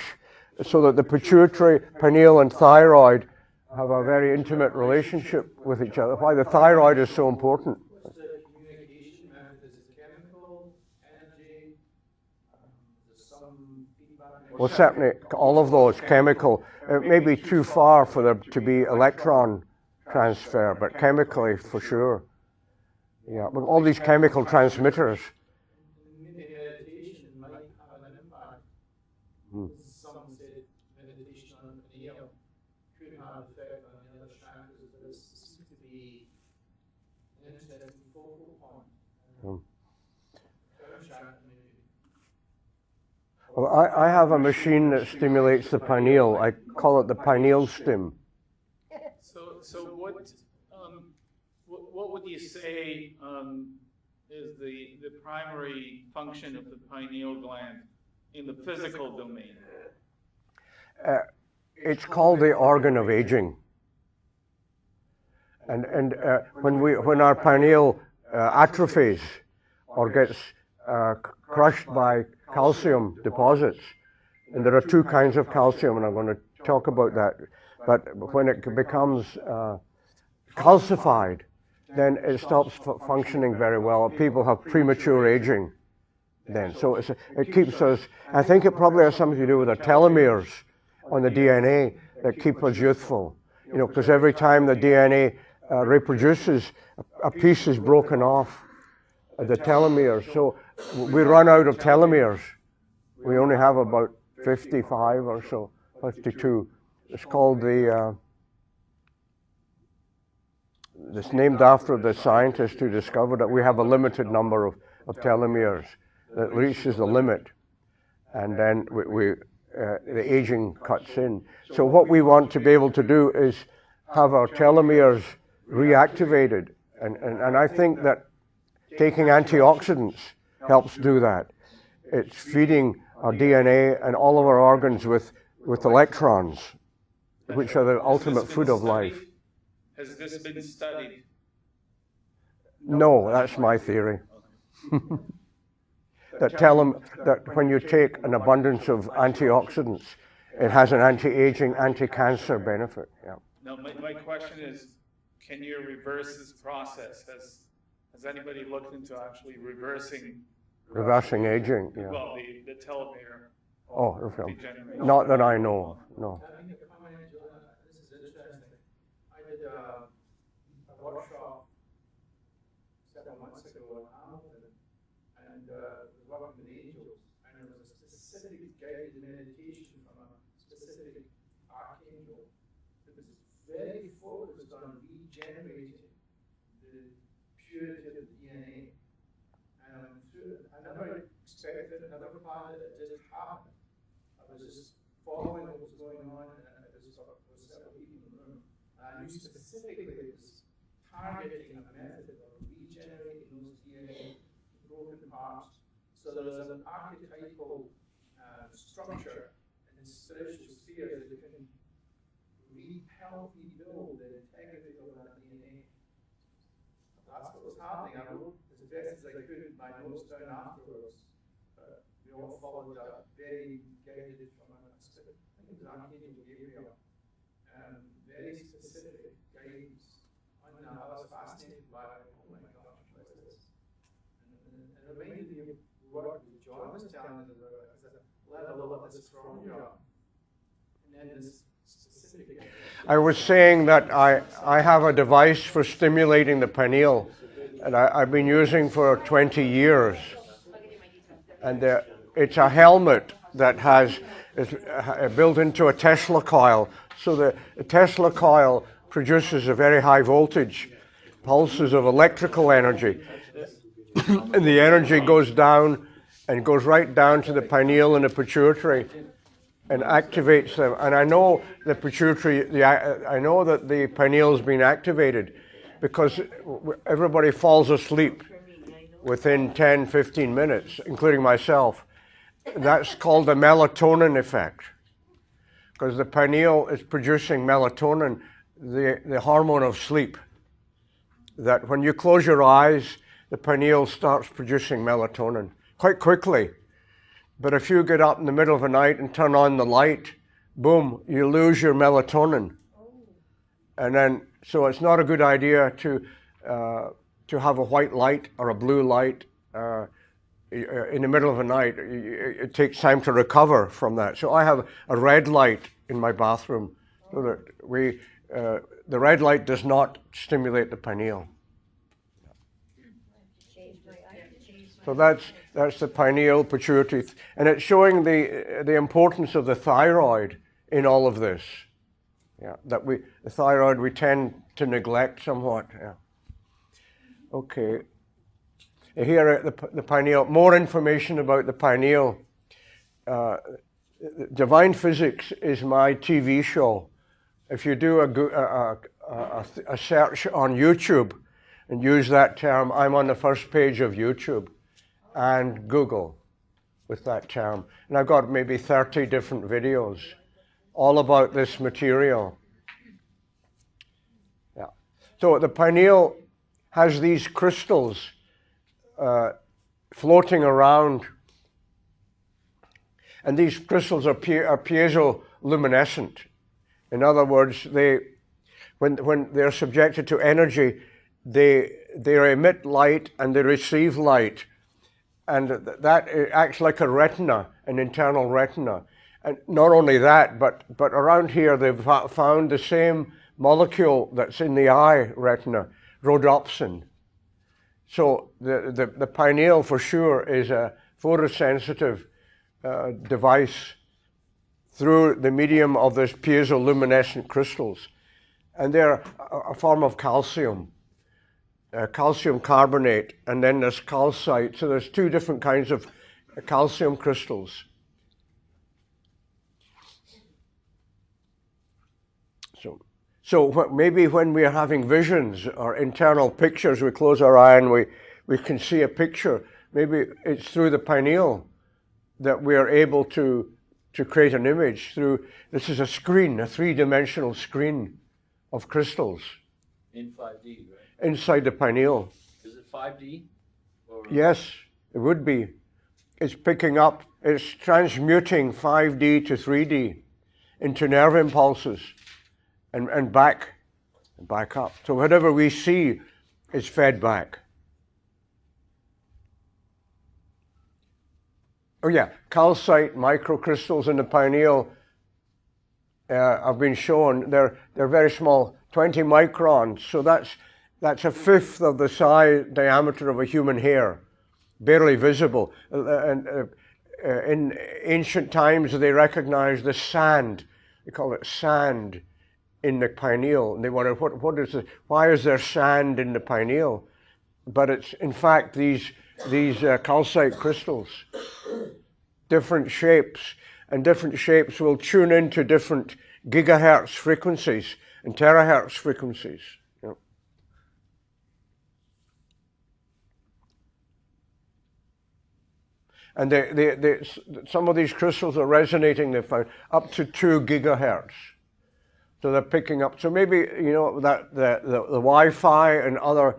so that the pituitary, pineal, and thyroid have a very intimate relationship with each other. Why the thyroid is so important. What's the communication method? Is it chemical, energy, some feedback? Well, certainly all of those, chemical. It may be too far for there to be electron transfer, but chemically for sure. Yeah, with all these chemical transmitters. Meditation might have an impact. Some say meditation on the pineal could have effect on the other chakras, but this seems to be an interesting focal point. Well, I have a machine that stimulates the pineal. I call it the pineal stim. So what would you say is the primary function of the pineal gland in the physical domain? It's called the organ of aging. And when our pineal atrophies or gets crushed by calcium deposits, and there are 2 kinds of calcium, and I'm going to talk about that, but when it becomes calcified, then it stops functioning very well. People have premature aging then. So it keeps us, I think it probably has something to do with the telomeres on the DNA that keep us youthful. You know, because every time the DNA reproduces, a piece is broken off the telomeres. So we run out of telomeres. We only have about 55 or so, 52. It's called it's named after the scientist who discovered that we have a limited number of telomeres that reaches the limit, and then the aging cuts in. So what we want to be able to do is have our telomeres reactivated, and I think that taking antioxidants helps do that. It's feeding our DNA and all of our organs with electrons, which are the ultimate food of life. Has this been studied? No, that's my theory. that tell them that when you take an abundance of antioxidants, it has an anti-aging, anti-cancer benefit. Yeah. Now, my question is, can you reverse this process? Has anybody looked into actually reversing aging? Yeah. Well, the telomere. Oh, okay. Not that I know of, no. This is interesting. I did a workshop several months ago in Hamilton, and was working with angels, and there was a specific guided meditation from a specific archangel that was very focused on regenerating the purity of the DNA. And I never expected it, never planned it, it just happened. I was just following what was going on, and it was several people in the room. And I knew specifically it was targeting a method of regenerating those DNA broken parts. So there was an archetypal structure in the spiritual sphere that can help rebuild the integrity of that DNA. That's what was happening. I wrote as best as I could my notes down afterwards. We all followed that very guided from I think it was Archangel Gabriel. Very specific guidance on that. I was fascinated by it. Oh my gosh, what is this? And it reminded me of what John was telling us about as a level of this from John. And then this specific. I was saying that I have a device for stimulating the pineal, and I've been using for 20 years. And it's a helmet that is built into a Tesla coil. So the Tesla coil produces a very high voltage, pulses of electrical energy. And the energy goes down and goes right down to the pineal and the pituitary and activates them. And I know the pituitary, I know that the pineal's been activated because everybody falls asleep within 10, 15 minutes, including myself. That's called the melatonin effect, because the pineal is producing melatonin, the hormone of sleep. That when you close your eyes, the pineal starts producing melatonin quite quickly. But if you get up in the middle of the night and turn on the light, boom, you lose your melatonin. And then, so it's not a good idea to have a white light or a blue light in the middle of the night. It takes time to recover from that. So I have a red light in my bathroom, so that the red light does not stimulate the pineal. So that's the pineal pituitary, and it's showing the importance of the thyroid in all of this. Yeah, that the thyroid we tend to neglect somewhat. Yeah. Okay. Here at the pineal, more information about the pineal. Divine Physics is my TV show. If you do a search on YouTube and use that term, I'm on the first page of YouTube and Google with that term. And I've got maybe 30 different videos all about this material. Yeah. So the pineal has these crystals floating around, and these crystals are piezoluminescent. In other words, when they're subjected to energy, they emit light and they receive light, and that acts like a retina, an internal retina. And not only that, but around here they've found the same molecule that's in the eye retina, rhodopsin. So the pineal for sure is a photosensitive device through the medium of this piezoluminescent crystals. And they're a form of calcium, calcium carbonate, and then there's calcite. So there's two different kinds of calcium crystals. So maybe when we are having visions or internal pictures, we close our eye and we can see a picture. Maybe it's through the pineal that we are able to create an image through, this is a screen, a three-dimensional screen of crystals. In 5D, right? Inside the pineal. Is it 5D? Or Yes, it would be. It's picking up, it's transmuting 5D to 3D into nerve impulses and back up. So whatever we see is fed back. Oh yeah, calcite microcrystals in the pineal have been shown. They're very small, 20 microns. So that's a fifth of the size diameter of a human hair, barely visible. In ancient times, they recognized the sand. They call it sand in the pineal. And they wondered, why is there sand in the pineal? But it's in fact these calcite crystals, different shapes, and different shapes will tune into different gigahertz frequencies and terahertz frequencies. You know. And some of these crystals are resonating, they found, up to 2 gigahertz. So they're picking up. So maybe, you know, that the Wi-Fi and other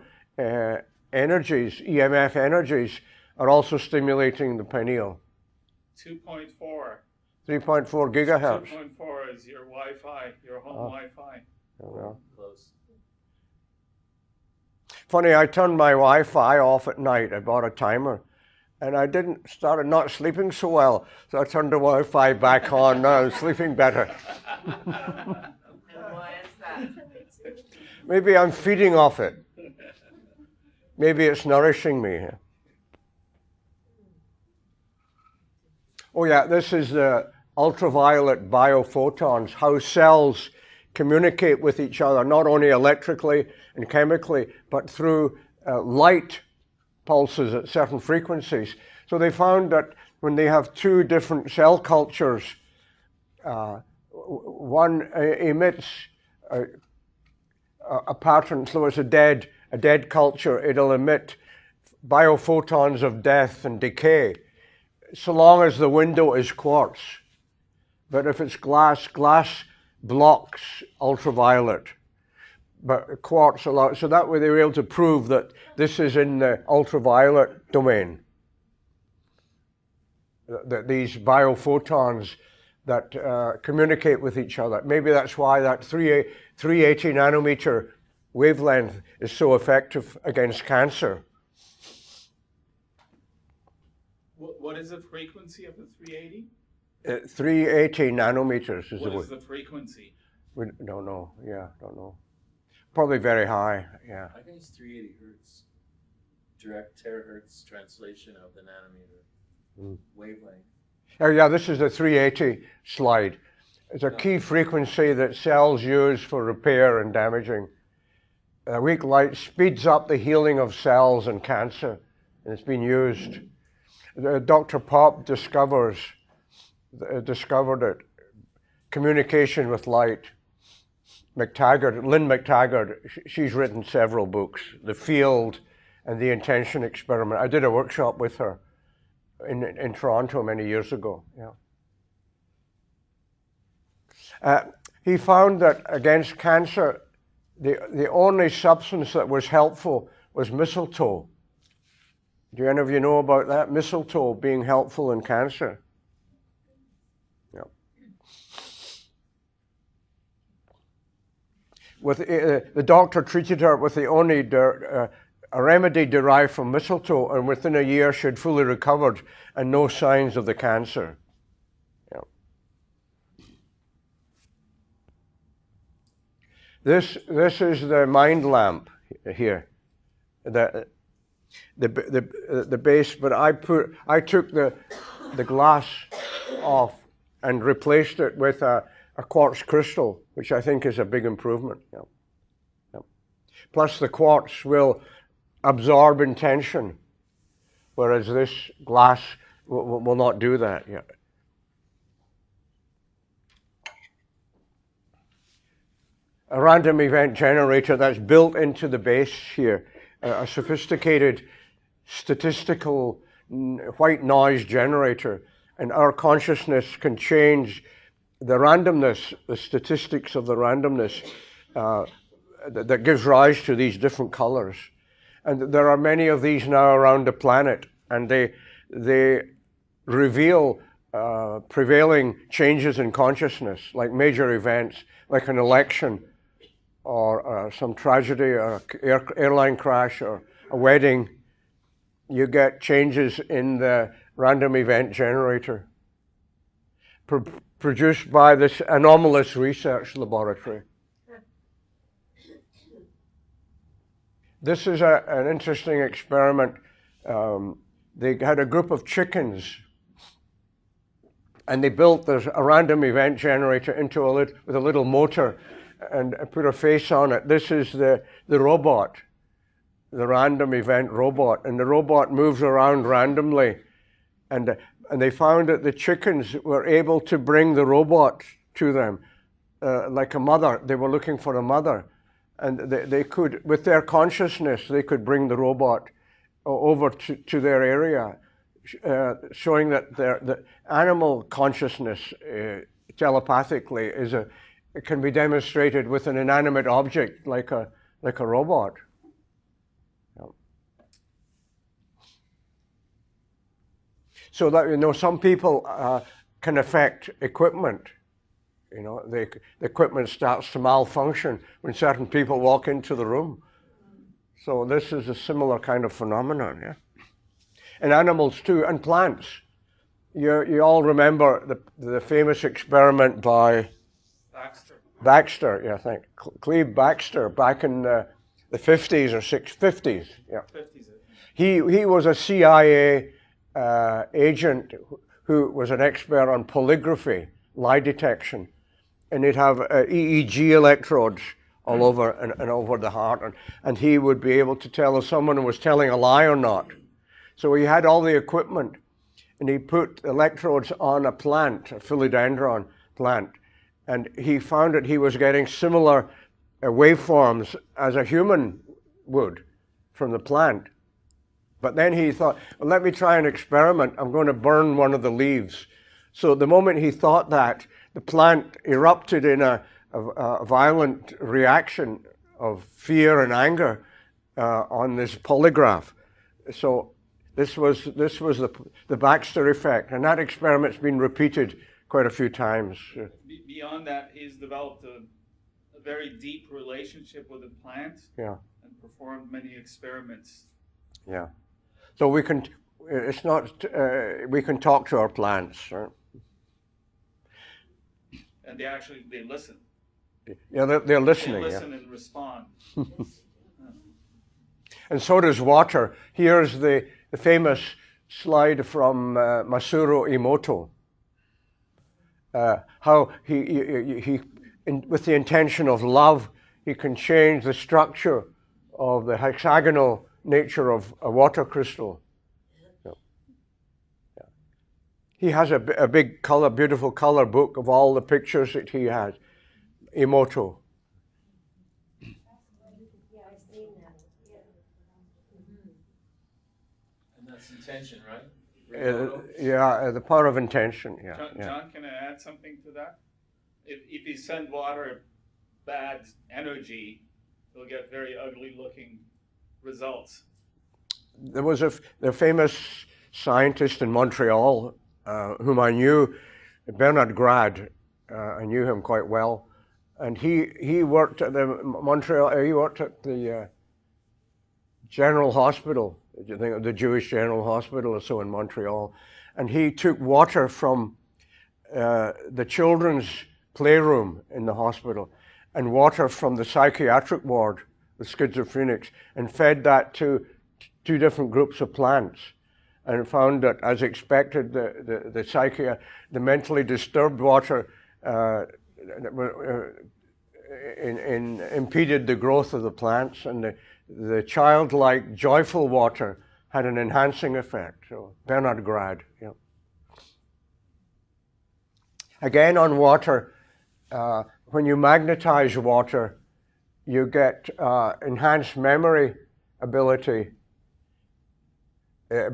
energies, EMF energies, are also stimulating the pineal. 2.4. 3.4 gigahertz. 2.4 is your Wi-Fi, your home Wi-Fi. Oh, well. Close. Funny, I turned my Wi-Fi off at night. I bought a timer. And I started not sleeping so well. So I turned the Wi-Fi back on. Now I'm sleeping better. And why is that? Maybe I'm feeding off it. Maybe it's nourishing me. Oh yeah, this is the ultraviolet biophotons, how cells communicate with each other, not only electrically and chemically, but through light pulses at certain frequencies. So they found that when they have 2 different cell cultures, one emits a pattern, so it's a dead culture, it'll emit biophotons of death and decay, so long as the window is quartz. But if it's glass blocks ultraviolet. But quartz allows, so that way they were able to prove that this is in the ultraviolet domain. That these biophotons that communicate with each other. Maybe that's why that 380 nanometer wavelength is so effective against cancer. What is the frequency of the 380? 380 nanometers is What is the frequency? We don't know. Yeah, don't know. Probably very high. Yeah. I think it's 380 hertz. Direct terahertz translation of the nanometer wavelength. Oh yeah, this is the 380 slide. It's a key frequency that cells use for repair and damaging. Weak light speeds up the healing of cells and cancer, and it's been used. Dr. Pop discovered it. Communication with light. Lynn McTaggart, she's written several books, The Field and The Intention Experiment. I did a workshop with her in Toronto many years ago. Yeah. He found that against cancer, the only substance that was helpful was mistletoe. Do any of you know about that? Mistletoe being helpful in cancer. Yeah. The doctor treated her with the only a remedy derived from mistletoe, and within a year she had fully recovered and no signs of the cancer. Yeah. This is the mind lamp here. The base, but I took the glass off and replaced it with a quartz crystal, which I think is a big improvement. Yeah. Yeah. Plus the quartz will absorb intention, whereas this glass will not do that yet. A random event generator that's built into the base here, a sophisticated statistical white noise generator, and our consciousness can change the randomness, the statistics of the randomness that gives rise to these different colors. And there are many of these now around the planet, and they reveal prevailing changes in consciousness, like major events, like an election, or some tragedy, or airline crash, or a wedding. You get changes in the random event generator produced by this anomalous research laboratory. This is an interesting experiment. They had a group of chickens, and they built a random event generator with a little motor, and put a face on it. This is the robot, the random event robot, and the robot moves around randomly, and they found that the chickens were able to bring the robot to them like a mother. They were looking for a mother, and they could, with their consciousness, they could bring the robot over to their area, showing that the animal consciousness telepathically can be demonstrated with an inanimate object like a robot. So that, some people can affect equipment. The equipment starts to malfunction when certain people walk into the room. So this is a similar kind of phenomenon, yeah. And animals too, and plants. You all remember the famous experiment by Baxter, yeah, I think. Cleve Baxter, back in the 50s or 50s, yeah. 50s. He was a CIA agent who was an expert on polygraphy, lie detection, and he'd have EEG electrodes all over and over the heart, and he would be able to tell if someone was telling a lie or not. So he had all the equipment, and he put electrodes on a plant, a philodendron plant, and he found that he was getting similar waveforms as a human would from the plant. But then he thought, well, let me try an experiment. I'm going to burn one of the leaves. So the moment he thought that, the plant erupted in a violent reaction of fear and anger on this polygraph. So this was the Baxter effect, and that experiment's been repeated quite a few times. Beyond that, he's developed a very deep relationship with the plant, yeah, and performed many experiments. Yeah. So we can talk to our plants, right? And they listen. Yeah, they're listening. They listen, yeah, and respond. And so does water. Here's the famous slide from Masaru Emoto. How he with the intention of love, he can change the structure of the hexagonal nature of a water crystal. Yeah. Yeah. He has a big beautiful color book of all the pictures that he has. Emoto. Yeah, I've seen that. Yeah. And that's intention, right? The power of intention. Yeah. John, can I add something to that? If you send water bad energy, you'll get very ugly looking results. There was a famous scientist in Montreal whom I knew, Bernard Grad. I knew him quite well, and he worked at the Montreal. He worked at the General Hospital. You think of the Jewish General Hospital or so in Montreal, and he took water from the children's playroom in the hospital, and water from the psychiatric ward with schizophrenics, and fed that to two different groups of plants, and found that, as expected, the mentally disturbed water impeded the growth of the plants, and the childlike, joyful water had an enhancing effect. So Bernard Grad. Yeah. Again, on water, when you magnetize water, you get enhanced memory ability.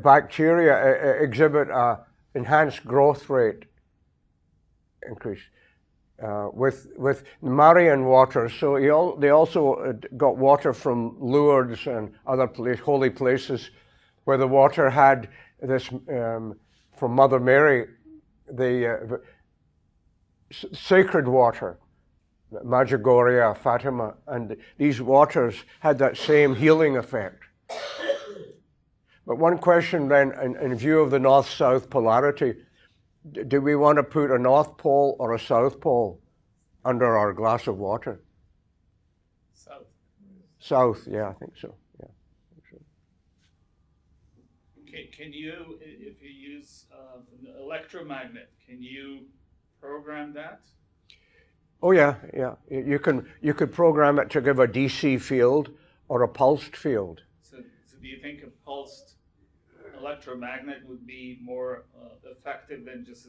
Bacteria exhibit enhanced growth rate increase. with Marian water. So they also got water from Lourdes and other holy places where the water had this, from Mother Mary, the sacred water, Medjugorje, Fatima, and these waters had that same healing effect. But one question then, in view of the north-south polarity, do we want to put a North Pole or a South Pole under our glass of water? South. South, yeah, I think so. Yeah, I think so. Can you, if you use an electromagnet, can you program that? Oh yeah, yeah. You could program it to give a DC field or a pulsed field. So do you think a pulsed electromagnet would be more effective than just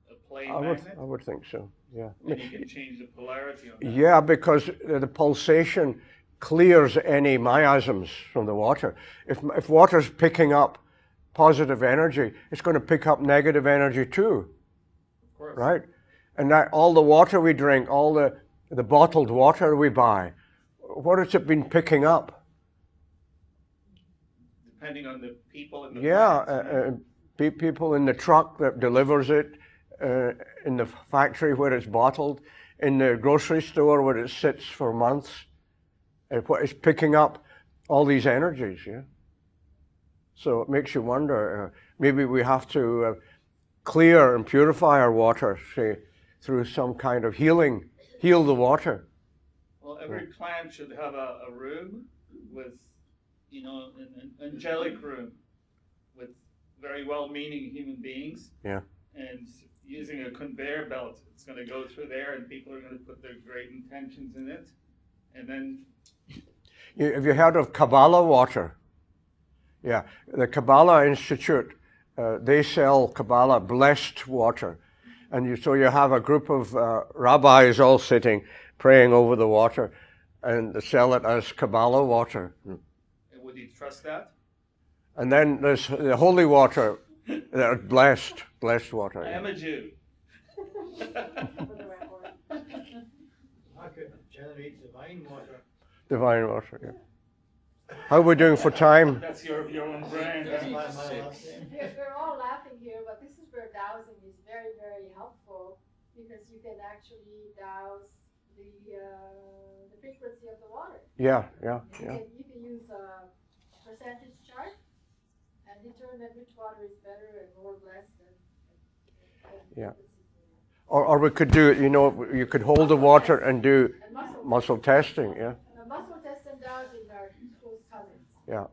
a plain magnet? I would think so, yeah. And you can change the polarity on that. Yeah, because the pulsation clears any miasms from the water. If water's picking up positive energy, it's going to pick up negative energy too. Of course. Right? And that, all the water we drink, all the bottled water we buy, what has it been picking up? Depending on the people in the people in the truck that delivers it, in the factory where it's bottled, in the grocery store where it sits for months. It's picking up all these energies, yeah? So it makes you wonder, maybe we have to clear and purify our water, say, through some kind of heal the water. Well, every plant should have a room with, an angelic room with very well-meaning human beings. Yeah. And using a conveyor belt, it's going to go through there, and people are going to put their great intentions in it, and then. Have you heard of Kabbalah water? Yeah, the Kabbalah Institute, they sell Kabbalah blessed water. And so you have a group of rabbis all sitting, praying over the water, and they sell it as Kabbalah water. And would you trust that? And then there's the holy water, blessed water. I am a Jew. I could generate divine water. Divine water, yeah. How are we doing for time? That's your own brand. We're all laughing here, but this is where dowsing is very, very helpful, because you can actually douse the frequency of the water. Yeah. You can use a percentage chart and determine which water is better and more blessed. Yeah. Or we could do it, you could hold the water and do muscle testing, yeah. Muscle test and dowsing are close cousins. Yeah.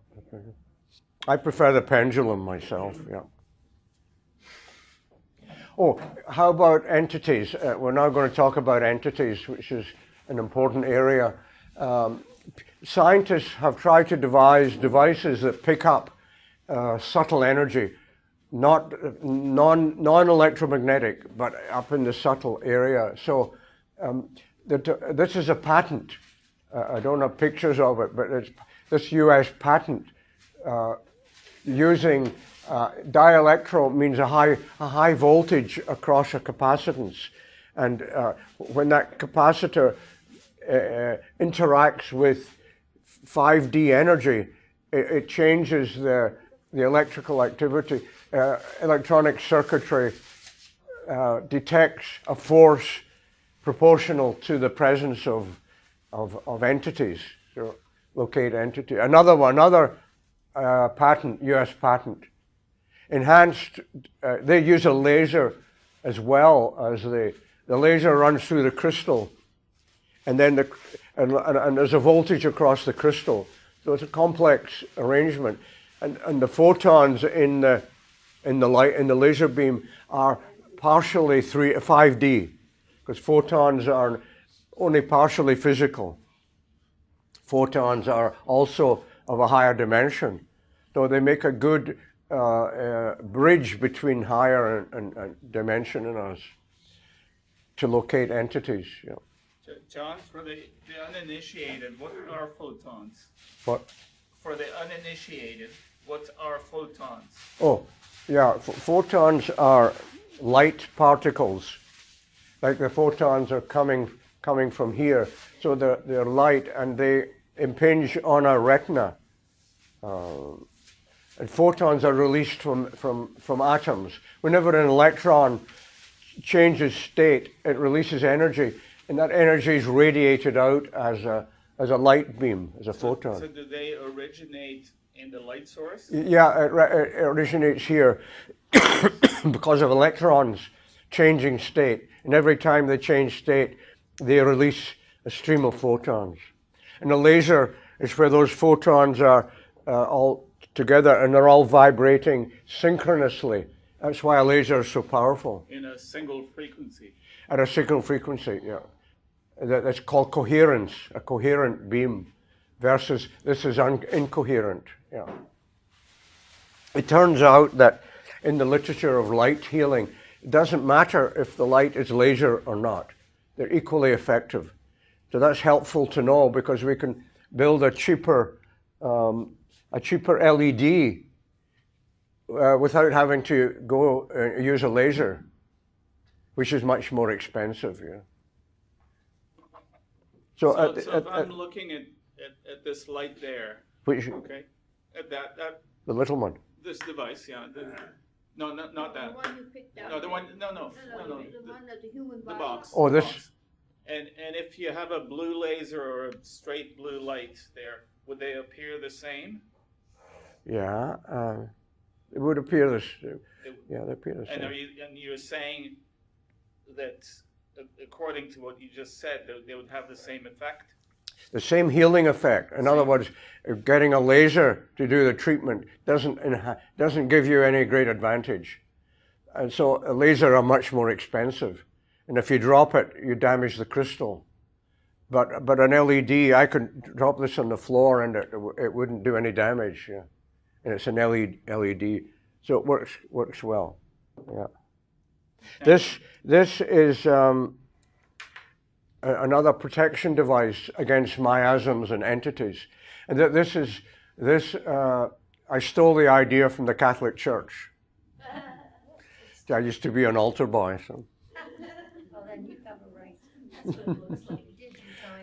I prefer the pendulum myself, yeah. Oh, how about entities? We're now going to talk about entities, which is an important area. Scientists have tried to devise devices that pick up subtle energy, not non-electromagnetic, but up in the subtle area. So this is a patent. I don't have pictures of it, but it's this US patent using dielectro means a high voltage across a capacitance, and when that capacitor interacts with 5D energy, it changes the electrical activity. Electronic circuitry detects a force proportional to the presence of entities, so locate entity. Another patent, US patent, enhanced, they use a laser as well, as the laser runs through the crystal, and then and there's a voltage across the crystal. So it's a complex arrangement, and the photons in the laser beam are partially 5D, because photons are only partially physical. Photons are also of a higher dimension, so they make a good bridge between higher and dimension in us to locate entities. Yeah. John, for the uninitiated, what are photons? What? For the uninitiated, what are photons? Oh, yeah, photons are light particles like the photons are coming from here. So they're light and they impinge on our retina. And photons are released from atoms. Whenever an electron changes state, it releases energy, and that energy is radiated out as a light beam, as a photon. So do they originate in the light source? Yeah, it originates here because of electrons changing state. And every time they change state, they release a stream of photons. And a laser is where those photons are all together and they're all vibrating synchronously. That's why a laser is so powerful. In a single frequency. At a single frequency, yeah. That's called coherence, a coherent beam, versus this is incoherent. Yeah. It turns out that in the literature of light healing, it doesn't matter if the light is laser or not. They're equally effective. So that's helpful to know because we can build a cheaper LED without having to go use a laser, which is much more expensive. Yeah. So if I'm looking at this light there, which, okay, at that the little one. This device, yeah. No, not that. The one you picked out. No, the one. No. The one that the human body. The box. Oh, this. Box. And if you have a blue laser or a straight blue light there, would they appear the same? Yeah, it would appear this. Yeah, they appear the same. And you're saying that according to what you just said, they would have the same effect? The same healing effect. In other words, getting a laser to do the treatment doesn't give you any great advantage. And so a laser are much more expensive. And if you drop it, you damage the crystal. But an LED, I could drop this on the floor and it wouldn't do any damage. Yeah. And it's an LED. So it works well. Yeah. This is another protection device against miasms and entities. And I stole the idea from the Catholic Church. I used to be an altar boy. So. Well, then you have a right. That's what it looks like.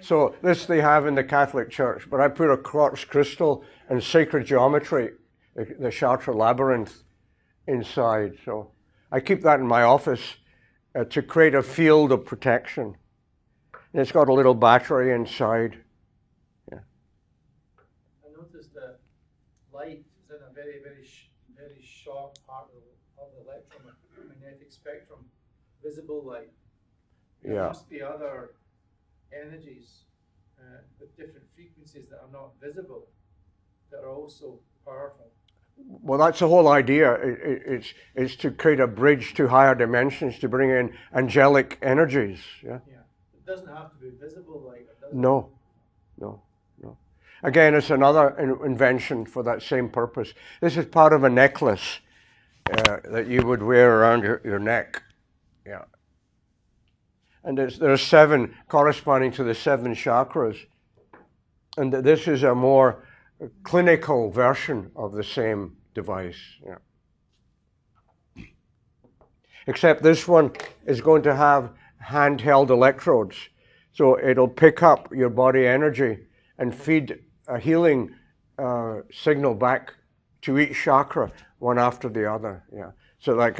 So this they have in the Catholic Church, but I put a quartz crystal and sacred geometry, the Chartres labyrinth, inside. So I keep that in my office to create a field of protection. And it's got a little battery inside. Yeah. I noticed that light is in a very, very short part of the electromagnetic spectrum, visible light. There must be other energies with different frequencies that are not visible that are also powerful. Well, that's the whole idea. It's to create a bridge to higher dimensions, to bring in angelic energies. Yeah. Yeah. It doesn't have to be visible light. No. Again, it's another invention for that same purpose. This is part of a necklace that you would wear around your neck. Yeah. And there are 7 corresponding to the 7 chakras. And this is a more clinical version of the same device. Yeah. Except this one is going to have handheld electrodes. So it'll pick up your body energy and feed a healing signal back to each chakra, one after the other. Yeah. So like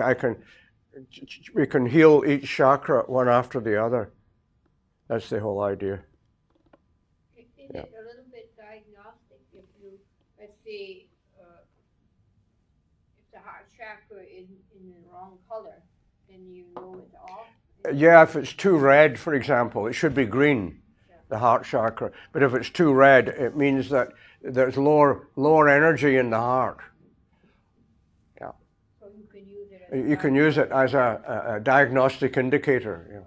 we can heal each chakra one after the other. That's the whole idea. Is it a little bit diagnostic if you, let's say, if the heart chakra is in the wrong color, then you know it's off? Yeah, if it's too red, for example, it should be green, the heart chakra. But if it's too red, it means that there's lower energy in the heart. Yeah. So you can use it. You can use it as a diagnostic indicator. Yeah.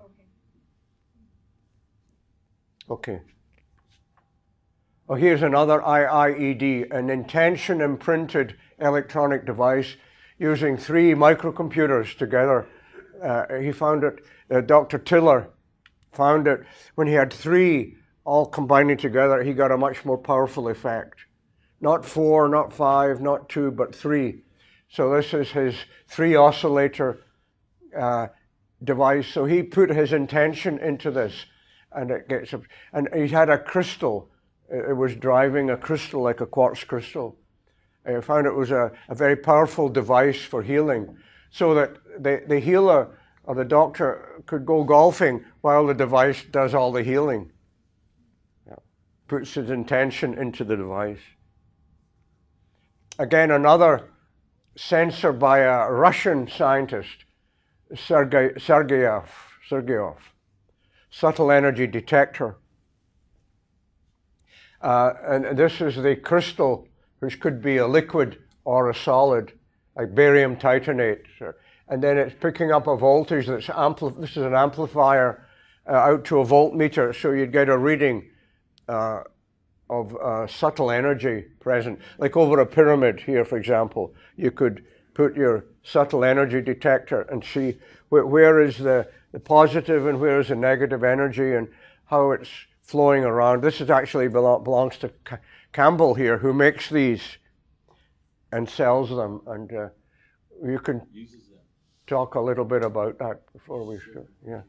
Okay. Well, here's another IIED, an intention imprinted electronic device using 3 microcomputers together. He found it, Dr. Tiller found it when he had 3 all combining together, he got a much more powerful effect. Not 4, not 5, not 2, but 3. So this is his 3 oscillator device. So he put his intention into this, and it gets up. And he had a crystal. It was driving a crystal like a quartz crystal. I found it was a very powerful device for healing, so that the healer or the doctor could go golfing while the device does all the healing. Yeah. Puts his intention into the device. Again, another sensor by a Russian scientist, Sergeyev, subtle energy detector. And this is the crystal, which could be a liquid or a solid, like barium titanate. And then it's picking up a voltage that's this is an amplifier out to a voltmeter, so you'd get a reading of subtle energy present. Like over a pyramid here, for example, you could put your subtle energy detector and see where is the positive and where is the negative energy and how it's flowing around. This is actually belongs to Campbell here, who makes these and sells them. And you can talk a little bit about that before we start. Yeah.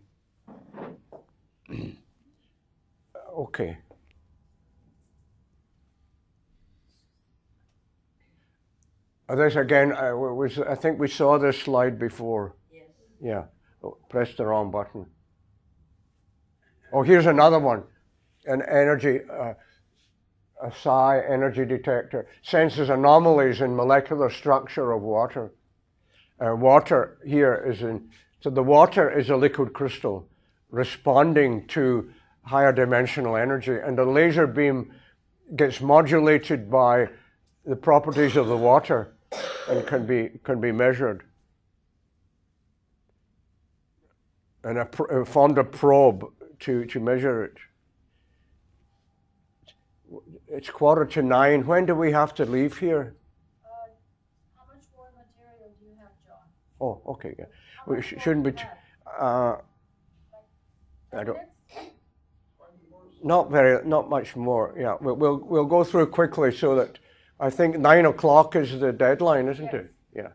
Okay. This again, I think we saw this slide before. Yes. Yeah. Oh, press the wrong button. Oh, here's another one. An energy, a psi energy detector, senses anomalies in molecular structure of water. Water here is so the water is a liquid crystal responding to higher dimensional energy, and the laser beam gets modulated by the properties of the water and can be measured. And formed a probe to measure it. It's 8:45. When do we have to leave here? How much more material do you have, John? Oh, okay. Yeah. We shouldn't be. I don't. Not much more. Yeah, we'll go through quickly so that I think 9 o'clock is the deadline, isn't it? Yeah.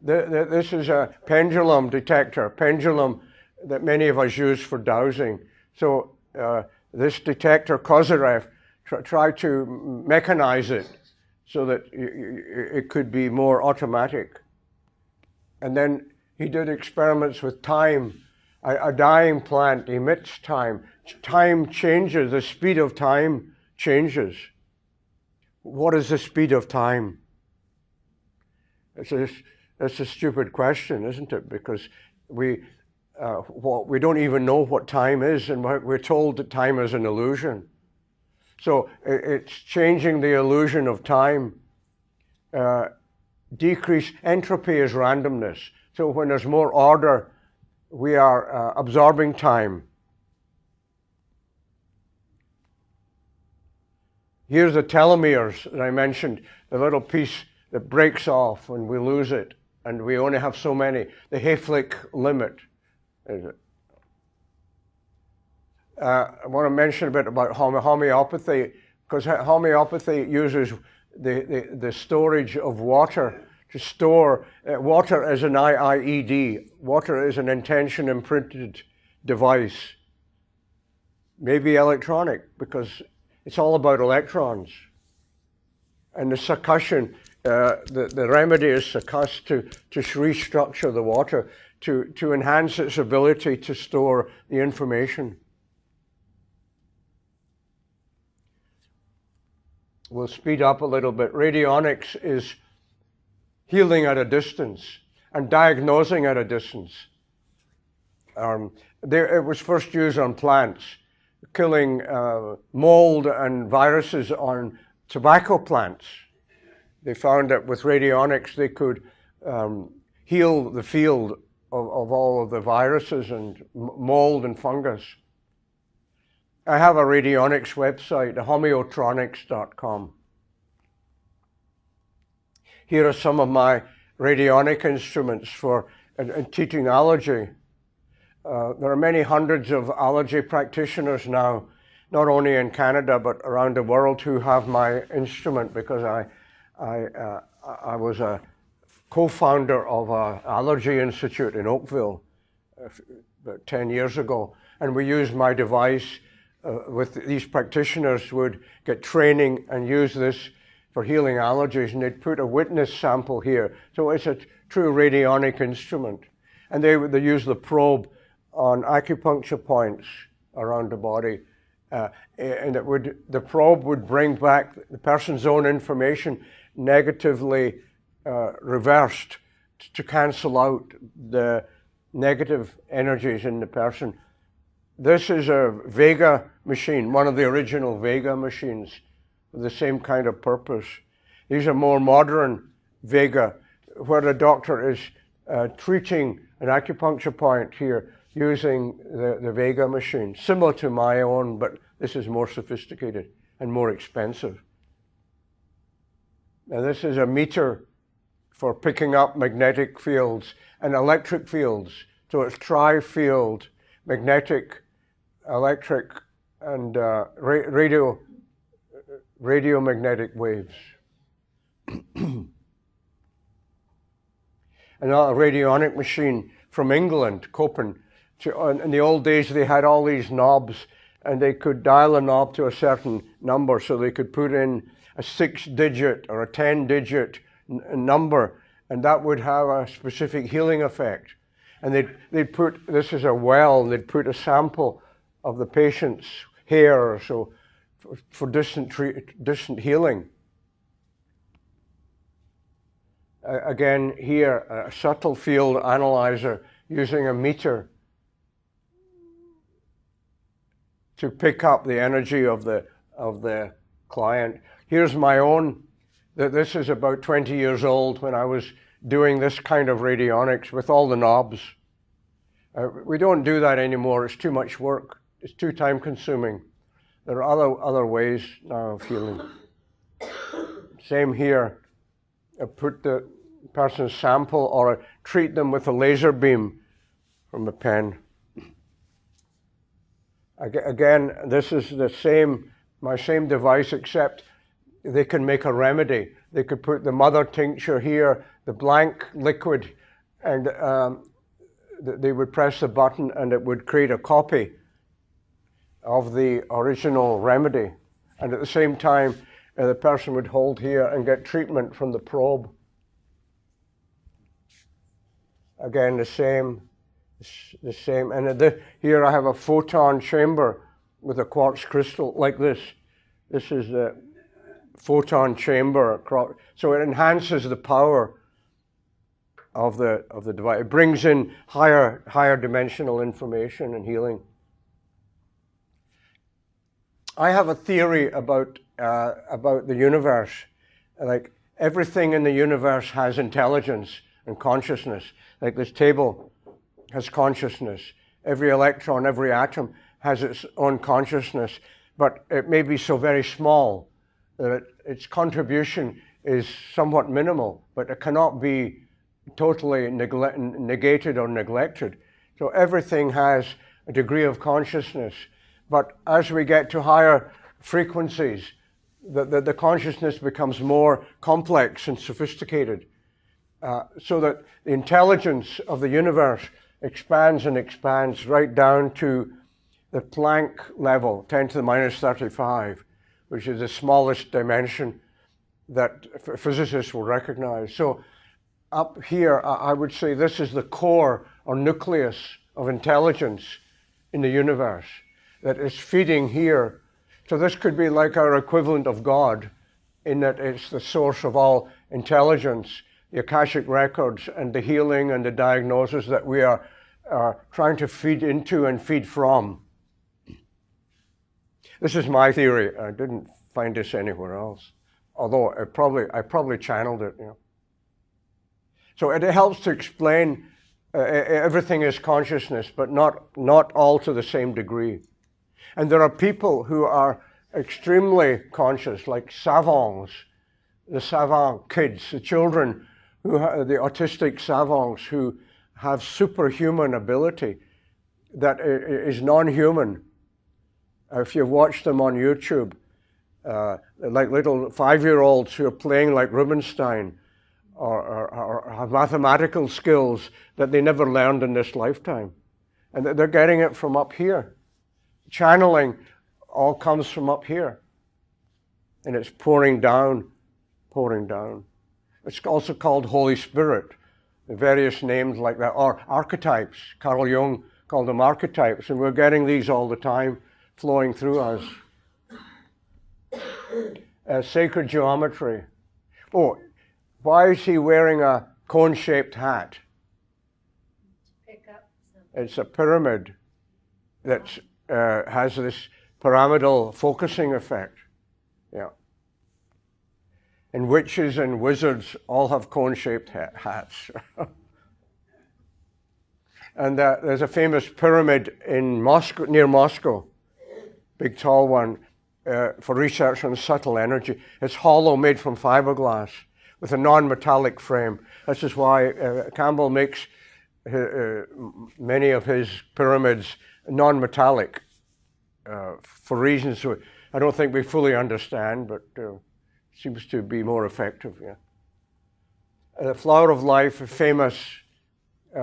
This is a pendulum detector, pendulum that many of us use for dowsing. So this detector, Kozyrev, tried to mechanize it so that it could be more automatic. And then he did experiments with time. A dying plant emits time. Time changes, the speed of time changes. What is the speed of time? It's a stupid question, isn't it? Because we don't even know what time is, and we're told that time is an illusion. So it's changing the illusion of time. Decrease entropy is randomness. So when there's more order, we are absorbing time. Here's the telomeres that I mentioned, the little piece that breaks off when we lose it, and we only have so many. The Hayflick limit is it. I want to mention a bit about homeopathy, because homeopathy uses the storage of water to store water as an IIED. Water is an intention imprinted device, maybe electronic, because it's all about electrons. And the succussion, the remedy is succuss to restructure the water to enhance its ability to store the information. We'll speed up a little bit. Radionics is healing at a distance and diagnosing at a distance. It was first used on plants, killing mold and viruses on tobacco plants. They found that with radionics they could heal the field of all of the viruses and mold and fungus. I have a radionics website, homeotronics.com. Here are some of my radionic instruments for teaching allergy. There are many hundreds of allergy practitioners now, not only in Canada but around the world, who have my instrument, because I was a co-founder of an allergy institute in Oakville about 10 years ago, and we used my device with these practitioners would get training and use this for healing allergies, and they'd put a witness sample here. So it's a true radionic instrument. And they use the probe on acupuncture points around the body. And the probe would bring back the person's own information negatively reversed to cancel out the negative energies in the person. This is a Vega machine, one of the original Vega machines with the same kind of purpose. These are more modern Vega, where the doctor is treating an acupuncture point here using the Vega machine, similar to my own, but this is more sophisticated and more expensive. Now this is a meter for picking up magnetic fields and electric fields. So it's tri-field, magnetic, electric, and radiomagnetic waves. Another radionic machine from England, Copen. In the old days they had all these knobs, and they could dial a knob to a certain number, so they could put in a 6-digit or a 10-digit number, and that would have a specific healing effect. And they'd put, this is a well, and they'd put a sample of the patient's hair or so for distant healing. Again here, a subtle field analyzer using a meter to pick up the energy of the client. Here's my own. This is about 20 years old when I was doing this kind of radionics with all the knobs. We don't do that anymore. It's too much work. It's too time consuming. There are other ways now of healing. Same here. I put the person's sample or I treat them with a laser beam from a pen. Again, this is my same device, except they can make a remedy. They could put the mother tincture here, the blank liquid, and they would press the button and it would create a copy of the original remedy. And at the same time, the person would hold here and get treatment from the probe. Again, the same. And here I have a photon chamber with a quartz crystal like this. This is the photon chamber. So it enhances the power of the device. It brings in higher dimensional information and healing. I have a theory about the universe. Like everything in the universe has intelligence and consciousness. Like this table has consciousness. Every electron, every atom has its own consciousness, but it may be so very small that its contribution is somewhat minimal, but it cannot be totally negated or neglected. So everything has a degree of consciousness, but as we get to higher frequencies, the consciousness becomes more complex and sophisticated, so that the intelligence of the universe expands and expands right down to the Planck level, 10 to the minus 35, which is the smallest dimension that physicists will recognize. So up here, I would say this is the core or nucleus of intelligence in the universe that is feeding here. So this could be like our equivalent of God, in that it's the source of all intelligence, the Akashic records and the healing and the diagnosis that we are trying to feed into and feed from. This is my theory. I didn't find this anywhere else, although I probably channeled it. You know. So it helps to explain everything is consciousness, but not all to the same degree. And there are people who are extremely conscious, like savants, the savant kids, the children, the autistic savants who have superhuman ability that is non-human. If you've watched them on YouTube, like little 5-year-olds who are playing like Rubinstein, or have mathematical skills that they never learned in this lifetime. And they're getting it from up here. Channeling all comes from up here. And it's pouring down, pouring down. It's also called Holy Spirit, various names like that, or archetypes. Carl Jung called them archetypes, and we're getting these all the time flowing through us. Sacred geometry. Oh, why is he wearing a cone-shaped hat? Pick up something. It's a pyramid that has this pyramidal focusing effect. Yeah. And witches and wizards all have cone-shaped hats. And there's a famous pyramid in Moscow, near Moscow, big tall one, for research on subtle energy. It's hollow, made from fiberglass, with a non-metallic frame. This is why Campbell makes many of his pyramids non-metallic, for reasons I don't think we fully understand, but seems to be more effective. Yeah. The flower of life, a famous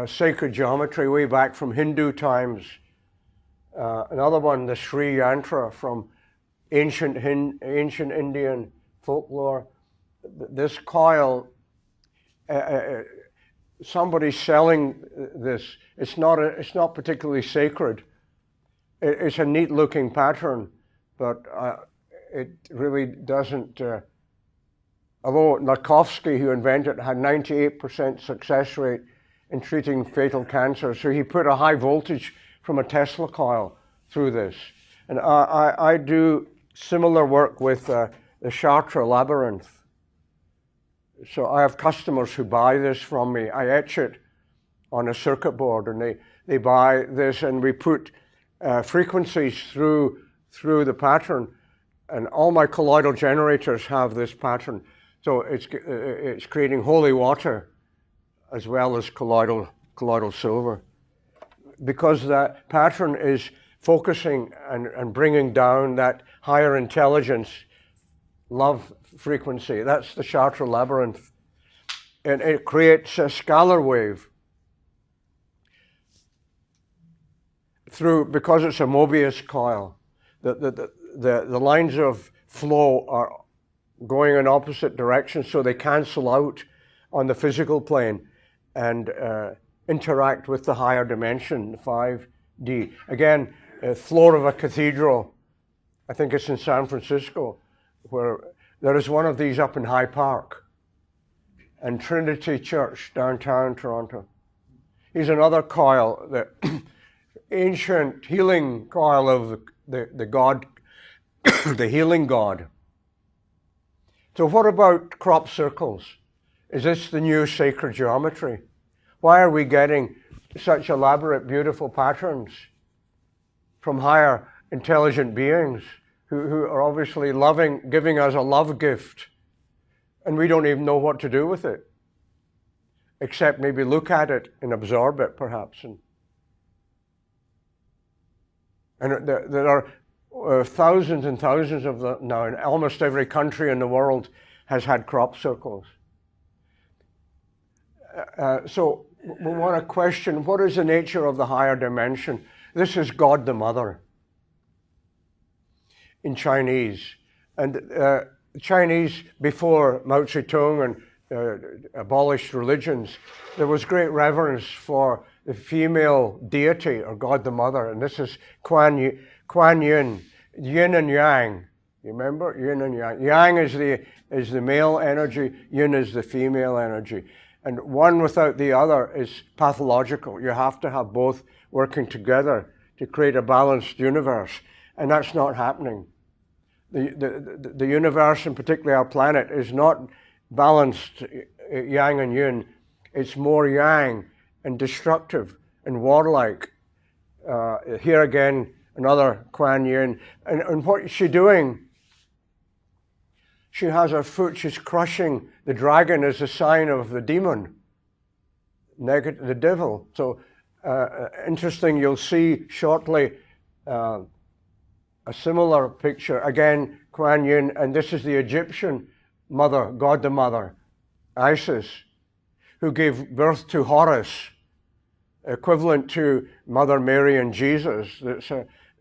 sacred geometry way back from Hindu times. Another one, the Sri Yantra from ancient Indian folklore. This coil, somebody's selling this. It's not particularly sacred. It's a neat looking pattern, but it really doesn't. Although Narkovsky, who invented it, had 98% success rate in treating fatal cancer, so he put a high voltage from a Tesla coil through this. And I do similar work with the Chartres labyrinth. So I have customers who buy this from me. I etch it on a circuit board, and they buy this, and we put frequencies through the pattern. And all my colloidal generators have this pattern. So it's creating holy water as well as colloidal silver. Because that pattern is focusing and bringing down that higher intelligence, love frequency. That's the Chartres labyrinth. And it creates a scalar wave because it's a Mobius coil. The lines of flow are going in opposite directions, so they cancel out on the physical plane and interact with the higher dimension, the 5D. Again, floor of a cathedral, I think it's in San Francisco, where there is one of these up in High Park, and Trinity Church, downtown Toronto. Here's another coil, the ancient healing coil of the god, the healing god. So what about crop circles? Is this the new sacred geometry? Why are we getting such elaborate, beautiful patterns from higher intelligent beings who are obviously loving, giving us a love gift, and we don't even know what to do with it, except maybe look at it and absorb it, perhaps. And there are thousands and thousands of them now, and almost every country in the world has had crop circles. So we want to question, what is the nature of the higher dimension? This is God the Mother in Chinese. And Chinese, before Mao Zedong and abolished religions, there was great reverence for the female deity, or God the Mother. And this is Kuan Yin, yin and yang. You remember? Yin and yang. Yang is the male energy, yin is the female energy. And one without the other is pathological. You have to have both working together to create a balanced universe. And that's not happening. The universe, and particularly our planet, is not balanced yang and yin. It's more yang and destructive and warlike. Here again, another Kuan Yin. And what is she doing? She has her foot, she's crushing the dragon as a sign of the demon, the devil. So interesting, you'll see shortly a similar picture. Again, Kuan Yin, and this is the Egyptian mother, God the Mother, Isis, who gave birth to Horus, equivalent to Mother Mary and Jesus.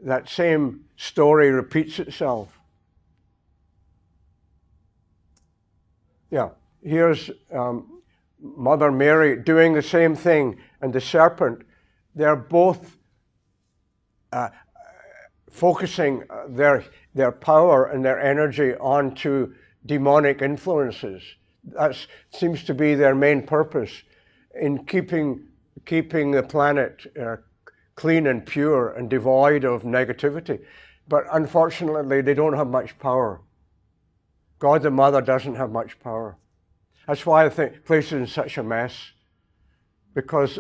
That same story repeats itself. Yeah, here's Mother Mary doing the same thing, and the serpent. They're both focusing their power and their energy onto demonic influences. That seems to be their main purpose in keeping the planet clean and pure and devoid of negativity. But unfortunately, they don't have much power. God the Mother doesn't have much power. That's why I think the place is in such a mess. Because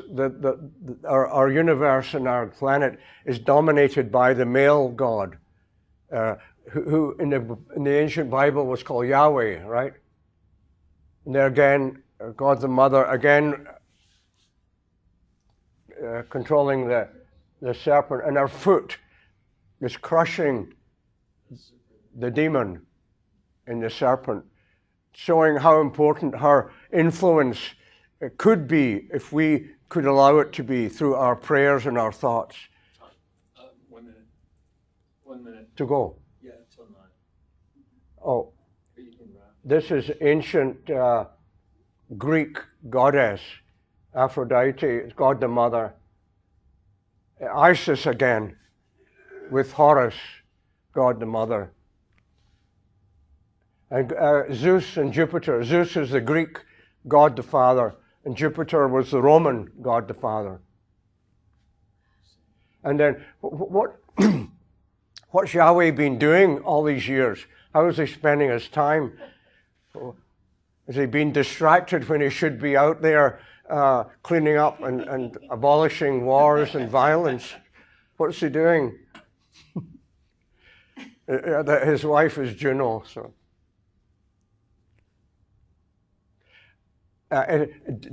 our universe and our planet is dominated by the male God, who in the ancient Bible was called Yahweh, right? And there again, God the Mother, again, controlling the serpent, and her foot is crushing the demon in the serpent, showing how important her influence could be if we could allow it to be through our prayers and our thoughts. 1 minute. 1 minute. To go. Yeah, till 9. Oh, You can wrap. this is ancient Greek goddess, Aphrodite, God the Mother. Isis again, with Horus, God the Mother. And Zeus and Jupiter. Zeus is the Greek God the Father, and Jupiter was the Roman God the Father. And then, what's Yahweh been doing all these years? How is he spending his time? Has he been distracted when he should be out there cleaning up and abolishing wars and violence? What's he doing? His wife is Juno, so.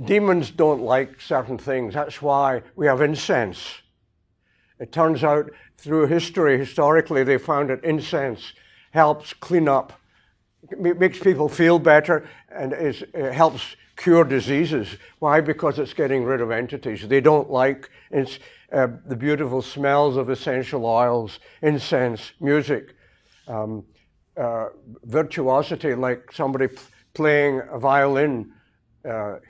Demons don't like certain things. That's why we have incense. It turns out through history, historically, they found that incense helps clean up, makes people feel better, and it helps cure diseases. Why? Because it's getting rid of entities. They don't like the beautiful smells of essential oils, incense, music, virtuosity, like somebody playing a violin.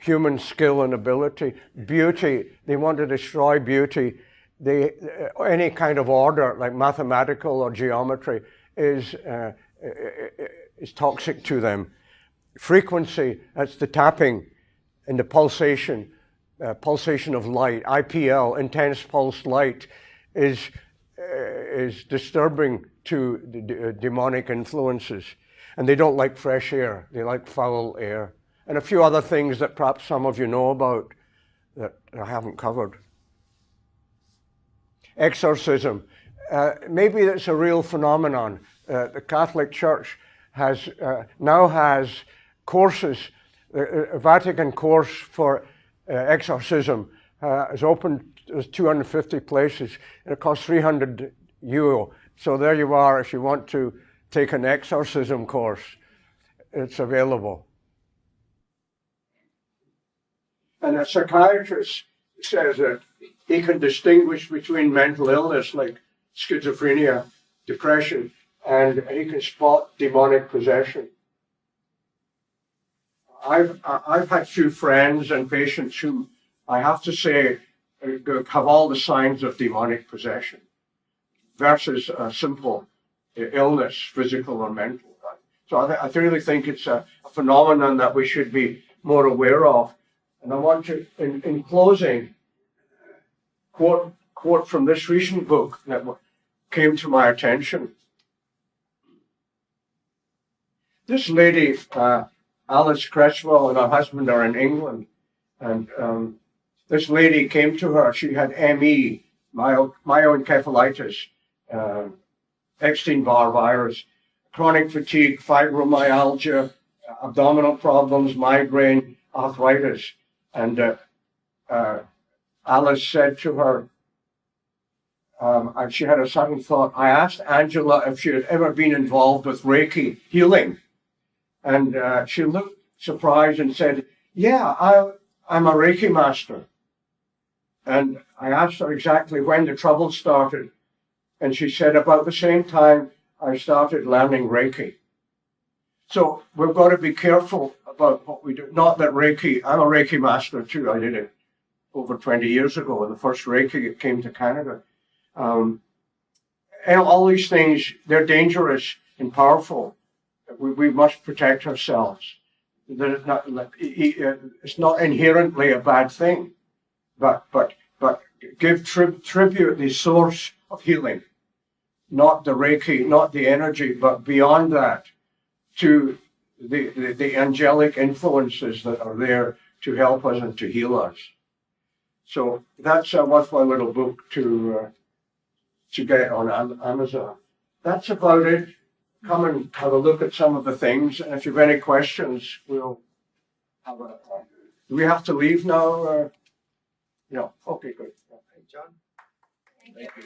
Human skill and ability, beauty. They want to destroy beauty. Any kind of order, like mathematical or geometry, is toxic to them. Frequency, that's the tapping and the pulsation of light. IPL, intense pulsed light, is disturbing to the demonic influences. And they don't like fresh air. They like foul air. And a few other things that perhaps some of you know about that I haven't covered. Exorcism. Maybe it's a real phenomenon. The Catholic Church now has courses. The Vatican course for exorcism is open. There's 250 places, and it costs €300. So there you are. If you want to take an exorcism course, it's available. And a psychiatrist says that he can distinguish between mental illness like schizophrenia, depression, and he can spot demonic possession. I've had few friends and patients who I have to say have all the signs of demonic possession versus a simple illness, physical or mental. So I really think it's a phenomenon that we should be more aware of. And I want to, in closing, quote from this recent book that came to my attention. This lady, Alice Creswell, and her husband are in England, and this lady came to her. She had ME, myoencephalitis, Epstein-Barr virus, chronic fatigue, fibromyalgia, abdominal problems, migraine, arthritis. And Alice said to her, and she had a sudden thought, I asked Angela if she had ever been involved with Reiki healing. And she looked surprised and said, yeah, I'm a Reiki master. And I asked her exactly when the trouble started. And she said about the same time I started learning Reiki. So we've got to be careful about what we do. Not that Reiki, I'm a Reiki master too. I did it over 20 years ago when the first Reiki came to Canada. And all these things, they're dangerous and powerful. We must protect ourselves. It's not inherently a bad thing, but give tribute the source of healing, not the Reiki, not the energy, but beyond that, to the angelic influences that are there to help us and to heal us. So that's a worthwhile little book to get on Amazon. That's about it. Come and have a look at some of the things, and if you have any questions, we'll have a. Do we have to leave now? No. Okay, good. Hey, John. Thank you.